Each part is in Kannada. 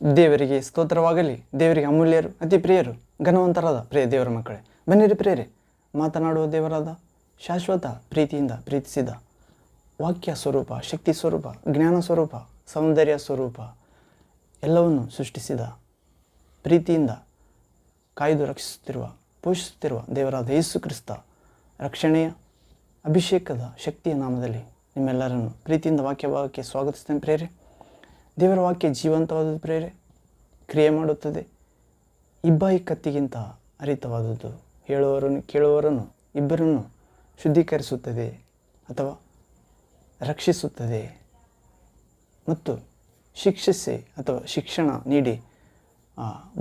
ದೇವರಿಗೆ ಸ್ತೋತ್ರವಾಗಲಿ. ದೇವರಿಗೆ ಅಮೂಲ್ಯರು, ಅತಿ ಪ್ರಿಯರು, ಘನವಂತರಾದ ಪ್ರಿಯ ದೇವರ ಮಕ್ಕಳೇ, ಬನ್ನಿರಿ ಪ್ರಿಯರೇ, ಮಾತನಾಡುವ ದೇವರಾದ ಶಾಶ್ವತ ಪ್ರೀತಿಯಿಂದ ಪ್ರೀತಿಸಿದ ವಾಕ್ಯ ಸ್ವರೂಪ, ಶಕ್ತಿ ಸ್ವರೂಪ, ಜ್ಞಾನ ಸ್ವರೂಪ, ಸೌಂದರ್ಯ ಸ್ವರೂಪ ಎಲ್ಲವನ್ನು ಸೃಷ್ಟಿಸಿದ ಪ್ರೀತಿಯಿಂದ ಕಾಯ್ದು ರಕ್ಷಿಸುತ್ತಿರುವ, ಪೋಷಿಸುತ್ತಿರುವ ದೇವರಾದ ಯೇಸು ಕ್ರಿಸ್ತ ರಕ್ಷಣೆಯ ಅಭಿಷೇಕದ ಶಕ್ತಿಯ ನಾಮದಲ್ಲಿ ನಿಮ್ಮೆಲ್ಲರನ್ನು ಪ್ರೀತಿಯಿಂದ ವಾಕ್ಯ ಭಾಗಕ್ಕೆ ಸ್ವಾಗತಿಸ್ತೇನೆ ಪ್ರಿಯರೇ. ದೇವರ ವಾಕ್ಯ ಜೀವಂತವಾದದ್ದು ಪ್ರಿಯರೇ, ಕ್ರಿಯೆ ಮಾಡುತ್ತದೆ, ಇಬ್ಬಾಯಿ ಕತ್ತಿಗಿಂತ ಹರಿತವಾದದ್ದು, ಹೇಳುವವರನ್ನು ಕೇಳುವವರನ್ನು ಇಬ್ಬರನ್ನು ಶುದ್ಧೀಕರಿಸುತ್ತದೆ ಅಥವಾ ರಕ್ಷಿಸುತ್ತದೆ ಮತ್ತು ಶಿಕ್ಷಿಸಿ ಅಥವಾ ಶಿಕ್ಷಣ ನೀಡಿ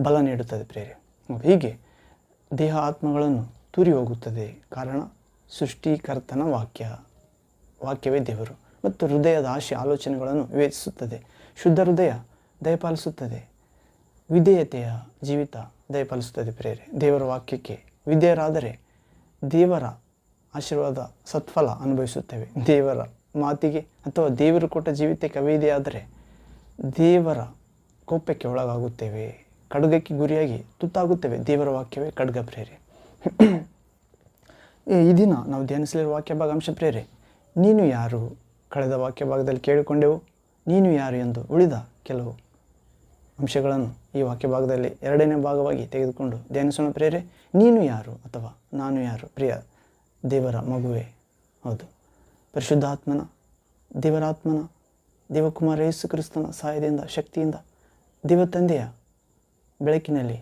ಬಲ ನೀಡುತ್ತದೆ ಪ್ರಿಯರೇ. ಹೀಗೆ ದೇಹ ಆತ್ಮಗಳನ್ನು ತೂರಿ ಹೋಗುತ್ತದೆ. ಕಾರಣ ಸೃಷ್ಟಿಕರ್ತನ ವಾಕ್ಯವೇ ದೇವರು ಮತ್ತು ಹೃದಯದ ಆಶೆ ಆಲೋಚನೆಗಳನ್ನು ವಿವೇಚಿಸುತ್ತದೆ. ಶುದ್ಧ ಹೃದಯ ದಯಪಾಲಿಸುತ್ತದೆ, ವಿಧೇಯತೆಯ ಜೀವಿತ ದಯಪಾಲಿಸುತ್ತದೆ ಪ್ರಿಯರೇ. ದೇವರ ವಾಕ್ಯಕ್ಕೆ ವಿಧೇಯರಾದರೆ ದೇವರ ಆಶೀರ್ವಾದ ಸತ್ಫಲ ಅನುಭವಿಸುತ್ತೇವೆ. ದೇವರ ಮಾತಿಗೆ ಅಥವಾ ದೇವರು ಕೊಟ್ಟ ಜೀವಿತಕ್ಕೆ ಅವಿಧೇಯಾದರೆ ದೇವರ ಕೋಪಕ್ಕೆ ಒಳಗಾಗುತ್ತೇವೆ, ಖಡ್ಗಕ್ಕೆ ಗುರಿಯಾಗಿ ತುತ್ತಾಗುತ್ತೇವೆ. ದೇವರ ವಾಕ್ಯವೇ ಖಡ್ಗ ಪ್ರಿಯರೇ. ಈ ದಿನ ನಾವು ಧ್ಯಾನಿಸಲಿರುವ ವಾಕ್ಯ ಭಾಗ ಅಂಶ ಪ್ರಿಯರೇ, ನೀನು ಯಾರು? ಕಳೆದ ವಾಕ್ಯ ಭಾಗದಲ್ಲಿ ಕೇಳಿಕೊಂಡೆವು ನೀನು ಯಾರು ಎಂದು. ಉಳಿದ ಕೆಲವು ಅಂಶಗಳನ್ನು ಈ ವಾಕ್ಯ ಭಾಗದಲ್ಲಿ ಎರಡನೇ ಭಾಗವಾಗಿ ತೆಗೆದುಕೊಂಡು ಧ್ಯಾನಿಸೋಣ ಪ್ರಿಯರೇ. ನೀನು ಯಾರು ಅಥವಾ ನಾನು ಯಾರು? ಪ್ರಿಯ ದೇವರ ಮಗುವೆ, ಹೌದು, ಪರಿಶುದ್ಧಾತ್ಮನ, ದೇವರಾತ್ಮನ, ದೇವಕುಮಾರ ಯೇಸು ಕ್ರಿಸ್ತನ ಸಹಾಯದಿಂದ, ಶಕ್ತಿಯಿಂದ, ದೇವತಂದೆಯ ಬೆಳಕಿನಲ್ಲಿ,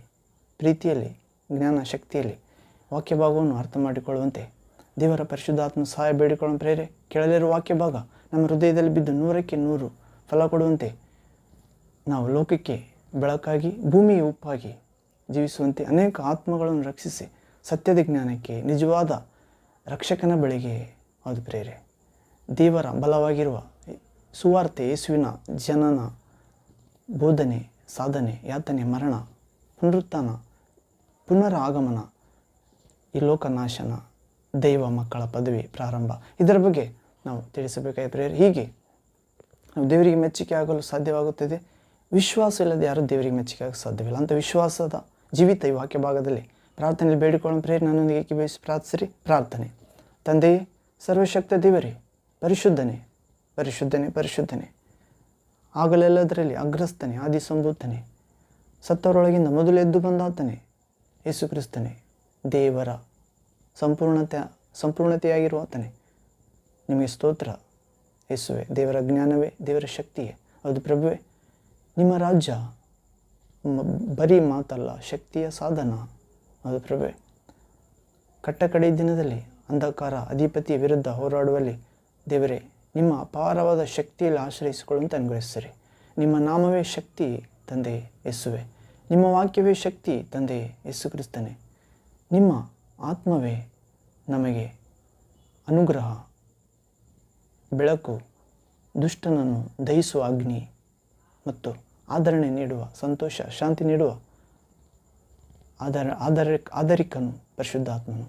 ಪ್ರೀತಿಯಲ್ಲಿ, ಜ್ಞಾನ ಶಕ್ತಿಯಲ್ಲಿ ವಾಕ್ಯ ಭಾಗವನ್ನು ಅರ್ಥ ಮಾಡಿಕೊಳ್ಳುವಂತೆ ದೇವರ ಪರಿಶುದ್ಧಾತ್ಮ ಸಹಾಯ ಬೇಡಿಕೊಳ್ಳೋಣ ಪ್ರೇರೆ. ಕೇಳಲಿರುವ ವಾಕ್ಯ ಭಾಗ ನಮ್ಮ ಹೃದಯದಲ್ಲಿ ಬಿದ್ದು 100ಕ್ಕೆ 100 ಫಲ ಕೊಡುವಂತೆ ನಾವು ಲೋಕಕ್ಕೆ ಬೆಳಕಾಗಿ, ಭೂಮಿಗೆ ಉಪ್ಪಾಗಿ ಜೀವಿಸುವಂತೆ, ಅನೇಕ ಆತ್ಮಗಳನ್ನು ರಕ್ಷಿಸಿ ಸತ್ಯದ ಜ್ಞಾನಕ್ಕೆ, ನಿಜವಾದ ರಕ್ಷಕನ ಬಳಿಗೆ, ಹೌದು ಪ್ರೇರೆ, ದೇವರ ಬಲವಾಗಿರುವ ಸುವಾರ್ತೆ, ಯೇಸುವಿನ ಜನನ, ಬೋಧನೆ, ಸಾಧನೆ, ಯಾತನೆ, ಮರಣ, ಪುನರುತ್ಥಾನ, ಪುನರ ಆಗಮನ, ಈ ಲೋಕನಾಶನ, ದೈವ ಮಕ್ಕಳ ಪದವಿ ಪ್ರಾರಂಭ, ಇದರ ಬಗ್ಗೆ ನಾವು ತಿಳಿಸಬೇಕಾಗಿ ಪ್ರೇರೆ. ಹೀಗೆ ನಾವು ದೇವರಿಗೆ ಮೆಚ್ಚುಗೆ ಆಗಲು ಸಾಧ್ಯವಾಗುತ್ತದೆ. ವಿಶ್ವಾಸ ಇಲ್ಲದೆ ಯಾರೂ ದೇವರಿಗೆ ಮೆಚ್ಚುಗೆ ಆಗಲು ಸಾಧ್ಯವಿಲ್ಲ. ಅಂಥ ವಿಶ್ವಾಸದ ಜೀವಿತ ಈ ವಾಕ್ಯ ಭಾಗದಲ್ಲಿ ಪ್ರಾರ್ಥನೆಯಲ್ಲಿ ಬೇಡಿಕೊಳ್ಳೋ ಪ್ರೇರೆ. ನನ್ನೊಂದಿಗೆ ಏಕೀಭವಿಸಿ ಪ್ರಾರ್ಥಿಸಿರಿ. ಪ್ರಾರ್ಥನೆ. ತಂದೆಯೇ, ಸರ್ವಶಕ್ತ ದೇವರೇ, ಪರಿಶುದ್ಧನೇ, ಪರಿಶುದ್ಧನೇ, ಪರಿಶುದ್ಧನೇ, ಆಗಲೆಲ್ಲದರಲ್ಲಿ ಅಗ್ರಸ್ತನೇ, ಆದಿಸಂಭೂತನೇ, ಸತ್ತವರೊಳಗಿಂದ ಮೊದಲು ಎದ್ದು ಬಂದಾತನೇ, ಯೇಸು ಕ್ರಿಸ್ತನೇ, ದೇವರ ಸಂಪೂರ್ಣತೆಯಾಗಿರುವ ಆತನೇ, ನಿಮಗೆ ಸ್ತೋತ್ರ. ಯೇಸುವೆ, ದೇವರ ಜ್ಞಾನವೇ, ದೇವರ ಶಕ್ತಿಯೇ, ಹೌದು ಪ್ರಭುವೇ, ನಿಮ್ಮ ರಾಜ್ಯ ಬರೀ ಮಾತಲ್ಲ, ಶಕ್ತಿಯ ಸಾಧನ, ಹೌದು ಪ್ರಭುವೇ. ಕಟ್ಟಕಡೆಯ ದಿನದಲ್ಲಿ ಅಂಧಕಾರ ಅಧಿಪತಿಯ ವಿರುದ್ಧ ಹೋರಾಡುವಲ್ಲಿ ದೇವರೇ, ನಿಮ್ಮ ಅಪಾರವಾದ ಶಕ್ತಿಯಲ್ಲಿ ಆಶ್ರಯಿಸಿಕೊಳ್ಳುವಂತೆ ಅನುಗ್ರಹಿಸಿರಿ. ನಿಮ್ಮ ನಾಮವೇ ಶಕ್ತಿ ತಂದೆ ಯೇಸುವೆ, ನಿಮ್ಮ ವಾಕ್ಯವೇ ಶಕ್ತಿ ತಂದೆ ಯೇಸು ಕ್ರಿಸ್ತನೇ, ನಿಮ್ಮ ಆತ್ಮವೇ ನಮಗೆ ಅನುಗ್ರಹ, ಬೆಳಕು, ದುಷ್ಟನನ್ನು ದಹಿಸುವ ಅಗ್ನಿ ಮತ್ತು ಆದರಣೆ ನೀಡುವ, ಸಂತೋಷ, ಶಾಂತಿ ನೀಡುವ ಆಧರಿಕನು ಪರಿಶುದ್ಧಾತ್ಮನು,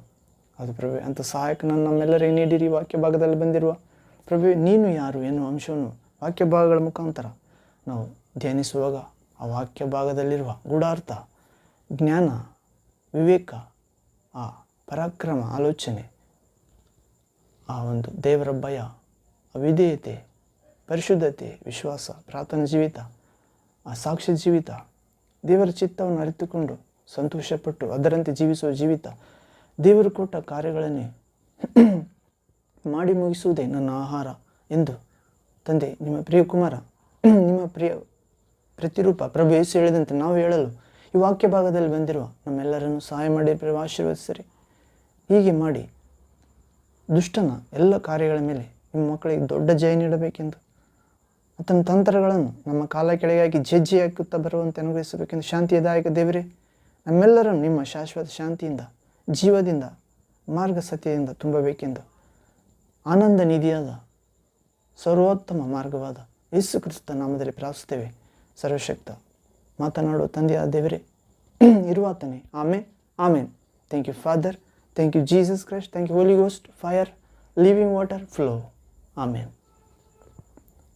ಅದು ಪ್ರಭುವೆ. ಅಂಥ ಸಹಾಯಕನನ್ನು ನಮ್ಮೆಲ್ಲರಿಗೆ ನೀಡಿರಿ. ವಾಕ್ಯ ಭಾಗದಲ್ಲಿ ಬಂದಿರುವ ಪ್ರಭುವೆ, ನೀನು ಯಾರು ಎನ್ನುವ ಅಂಶವನ್ನು ವಾಕ್ಯ ಭಾಗಗಳ ಮುಖಾಂತರ ನಾವು ಧ್ಯಾನಿಸುವಾಗ ಆ ವಾಕ್ಯ ಭಾಗದಲ್ಲಿರುವ ಗೂಢಾರ್ಥ, ಜ್ಞಾನ, ವಿವೇಕ, ಆ ಪರಾಕ್ರಮ, ಆಲೋಚನೆ, ಆ ಒಂದು ದೇವರ ಭಯ, ವಿಧೇಯತೆ, ಪರಿಶುದ್ಧತೆ, ವಿಶ್ವಾಸ, ಪ್ರಾರ್ಥನಾ ಜೀವಿತ, ಆ ಸಾಕ್ಷ್ಯ ಜೀವಿತ, ದೇವರ ಚಿತ್ತವನ್ನು ಅರಿತುಕೊಂಡು ಸಂತೋಷಪಟ್ಟು ಅದರಂತೆ ಜೀವಿಸುವ ಜೀವಿತ, ದೇವರು ಕೊಟ್ಟ ಕಾರ್ಯಗಳನ್ನೇ ಮಾಡಿ ಮುಗಿಸುವುದೇ ನನ್ನ ಆಹಾರ ಎಂದು ತಂದೆ, ನಿಮ್ಮ ಪ್ರಿಯ ಕುಮಾರ, ನಿಮ್ಮ ಪ್ರಿಯ ಪ್ರತಿರೂಪ ಪ್ರಭು ಯೇಸು ಹೇಳಿದಂತೆ ನಾವು ಹೇಳಲು ಈ ವಾಕ್ಯ ಭಾಗದಲ್ಲಿ ಬಂದಿರುವ ನಮ್ಮೆಲ್ಲರನ್ನು ಸಹಾಯ ಮಾಡಿ ಪ್ರಭು ಆಶೀರ್ವದಿಸಿರಿ. ಹೀಗೆ ಮಾಡಿ ದುಷ್ಟನ ಎಲ್ಲ ಕಾರ್ಯಗಳ ಮೇಲೆ ನಿಮ್ಮ ಮಕ್ಕಳಿಗೆ ದೊಡ್ಡ ಜಯ ನೀಡಬೇಕೆಂದು, ಆತನ ತಂತ್ರಗಳನ್ನು ನಮ್ಮ ಕಾಲ ಕೆಳಗಾಗಿ ಜಜ್ಜಿ ಹಾಕುತ್ತಾ ಬರುವಂತೆ ಅನುಗ್ರಹಿಸಬೇಕೆಂದು, ಶಾಂತಿಯದಾಯಕ ದೇವರೇ, ನಮ್ಮೆಲ್ಲರನ್ನು ನಿಮ್ಮ ಶಾಶ್ವತ ಶಾಂತಿಯಿಂದ, ಜೀವದಿಂದ, ಮಾರ್ಗ ಸತ್ಯದಿಂದ ತುಂಬಬೇಕೆಂದು, ಆನಂದ ನಿಧಿಯಾದ ಸರ್ವೋತ್ತಮ ಮಾರ್ಗವಾದ ಯೇಸು ಕ್ರಿಸ್ತ ನಾಮದಲ್ಲಿ ಪ್ರಾರ್ಥಿಸುತ್ತೇವೆ. ಸರ್ವಶಕ್ತ ಮಾತನಾಡುವ ತಂದೆಯಾದ ದೇವರೇ, ಇರುವಾತನೇ. ಆಮೇನ್, ಆಮೇನ್. Thank you father, thank you Jesus Christ, thank you holy ghost, fire, living water, flow. ಆಮೇನ್.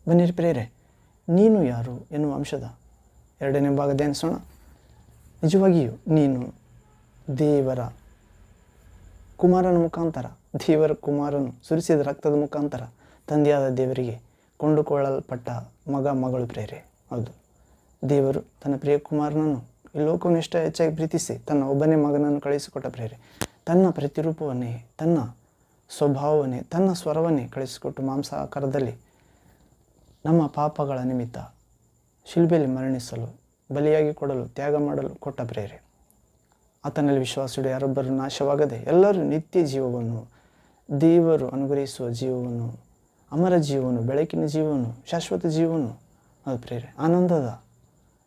ಬನ್ನಿರಿ ಪ್ರೇರೆ, ನೀನು ಯಾರು ಎನ್ನುವ ಅಂಶದ ಎರಡನೇ ಭಾಗ ಧ್ಯಾನಿಸೋಣ. ನಿಜವಾಗಿಯೂ ನೀನು ದೇವರ ಕುಮಾರನ ಮುಖಾಂತರ, ದೇವರ ಕುಮಾರನು ಸುರಿಸಿದ ರಕ್ತದ ಮುಖಾಂತರ ತಂದೆಯಾದ ದೇವರಿಗೆ ಕೊಂಡುಕೊಳ್ಳಲ್ಪಟ್ಟ ಮಗ ಮಗಳು ಪ್ರೇರೆ. ಹೌದು, ದೇವರು ತನ್ನ ಪ್ರಿಯ ಕುಮಾರನನ್ನು ಈ ಲೋಕವನ್ನು ಎಷ್ಟು ಹೆಚ್ಚಾಗಿ ಪ್ರೀತಿಸಿ ತನ್ನ ಒಬ್ಬನೇ ಮಗನನ್ನು ಕಳಿಸಿಕೊಟ್ಟ ಪ್ರೇರೆ. ತನ್ನ ಪ್ರತಿರೂಪವನ್ನೇ, ತನ್ನ ಸ್ವಭಾವವನ್ನೇ, ತನ್ನ ಸ್ವರವನ್ನೇ ಕಳಿಸಿಕೊಟ್ಟು ಮಾಂಸ ಆಕಾರದಲ್ಲಿ ನಮ್ಮ ಪಾಪಗಳ ನಿಮಿತ್ತ ಶಿಲುಬೆಯಲ್ಲಿ ಮರಣಿಸಲು, ಬಲಿಯಾಗಿ ಕೊಡಲು, ತ್ಯಾಗ ಮಾಡಲು ಕೊಟ್ಟ ಪ್ರೇರೆ. ಆತನಲ್ಲಿ ವಿಶ್ವಾಸವಿಡು ಯಾರೊಬ್ಬರು ನಾಶವಾಗದೆ ಎಲ್ಲರೂ ನಿತ್ಯ ಜೀವವನ್ನು, ದೇವರು ಅನುಗ್ರಹಿಸುವ ಜೀವವನ್ನು, ಅಮರ ಜೀವವನ್ನು, ಬೆಳಕಿನ ಜೀವವನ್ನು, ಶಾಶ್ವತ ಜೀವವನ್ನು, ಅದು ಪ್ರೇರೆ, ಆನಂದದ,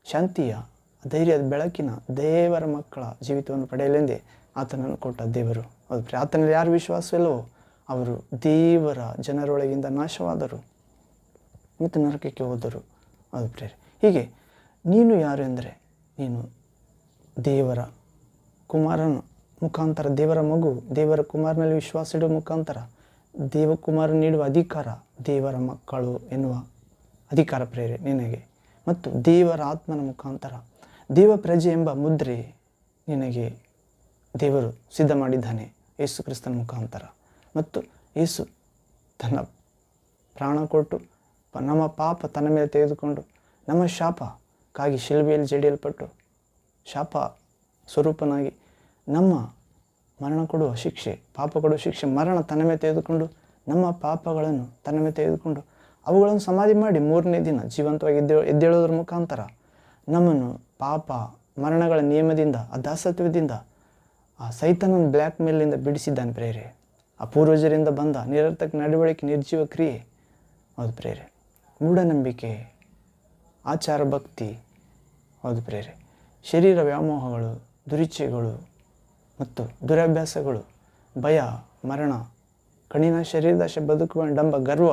ಶಾಂತಿಯ, ಧೈರ್ಯದ, ಬೆಳಕಿನ ದೇವರ ಮಕ್ಕಳ ಜೀವಿತವನ್ನು ಪಡೆಯಲೆಂದೇ ಆತನನ್ನು ಕೊಟ್ಟ ದೇವರು. ಅದು ಪ್ರೇರೆ. ಆತನಲ್ಲಿ ಯಾರು ವಿಶ್ವಾಸವಿಲ್ಲವೋ ಅವರು ದೇವರ ಜನರೊಳಗಿಂದ ನಾಶವಾದರು ಮತ್ತು ನರಕಕ್ಕೆ ಹೋದರು. ಅದು ಪ್ರೇರೆ. ಹೀಗೆ ನೀನು ಯಾರು ಎಂದರೆ, ನೀನು ದೇವರ ಕುಮಾರನ ಮುಖಾಂತರ, ದೇವರ ಮಗು, ದೇವರ ಕುಮಾರನಲ್ಲಿ ವಿಶ್ವಾಸ ಇಡುವ ಮುಖಾಂತರ ದೇವಕುಮಾರ ನೀಡುವ ಅಧಿಕಾರ, ದೇವರ ಮಕ್ಕಳು ಎನ್ನುವ ಅಧಿಕಾರ ಪ್ರೇರೆ ನಿನಗೆ. ಮತ್ತು ದೇವರ ಆತ್ಮನ ಮುಖಾಂತರ ದೇವ ಪ್ರಜೆ ಎಂಬ ಮುದ್ರೆ ನಿನಗೆ ದೇವರು ಸಿದ್ಧ ಮಾಡಿದ್ದಾನೆ ಯೇಸು ಕ್ರಿಸ್ತನ ಮುಖಾಂತರ. ಮತ್ತು ಯೇಸು ತನ್ನ ಪ್ರಾಣ ಕೊಟ್ಟು ನಮ್ಮ ಪಾಪ ತನ್ನ ಮೇಲೆ ತೆಗೆದುಕೊಂಡು ನಮ್ಮ ಶಾಪಕ್ಕಾಗಿ ಶಿಲುಬೆಯಲ್ಲಿ ಜಡಿಯಲ್ಪಟ್ಟು ಶಾಪ ಸ್ವರೂಪನಾಗಿ ನಮ್ಮ ಮರಣ ಕೊಡುವ ಶಿಕ್ಷೆ, ಪಾಪ ಕೊಡುವ ಶಿಕ್ಷೆ, ಮರಣ ತನ್ನ ಮೇಲೆ ತೆಗೆದುಕೊಂಡು ನಮ್ಮ ಪಾಪಗಳನ್ನು ತನ್ನ ಮೇಲೆ ತೆಗೆದುಕೊಂಡು ಅವುಗಳನ್ನು ಸಮಾಧಿ ಮಾಡಿ ಮೂರನೇ ದಿನ ಜೀವಂತವಾಗಿ ಎದ್ದೇಳೋದ್ರ ಮುಖಾಂತರ ನಮ್ಮನ್ನು ಪಾಪ ಮರಣಗಳ ನಿಯಮದಿಂದ, ಆ ದಾಸತ್ವದಿಂದ, ಆ ಸೈತಾನನ ಬ್ಲ್ಯಾಕ್ ಮೇಲಿಂದ ಬಿಡಿಸಿದ್ದಾನೆ ಪ್ರೇರೆ. ಆ ಪೂರ್ವಜರಿಂದ ಬಂದ ನಿರರ್ಥಕ ನಡವಳಿಕೆ, ನಿರ್ಜೀವ ಕ್ರಿಯೆ, ಹೌದು ಪ್ರೇರೆ, ಮೂಢನಂಬಿಕೆ, ಆಚಾರ ಭಕ್ತಿ, ಹೌದು ಪ್ರೇರೆ, ಶರೀರ ವ್ಯಾಮೋಹಗಳು, ದುರಿಚ್ಛೆಗಳು ಮತ್ತು ದುರಭ್ಯಾಸಗಳು, ಭಯ, ಮರಣ, ಕಣಿನ ಶರೀರದಾಶೆ, ಬದುಕುವ ಡಂಬ, ಗರ್ವ,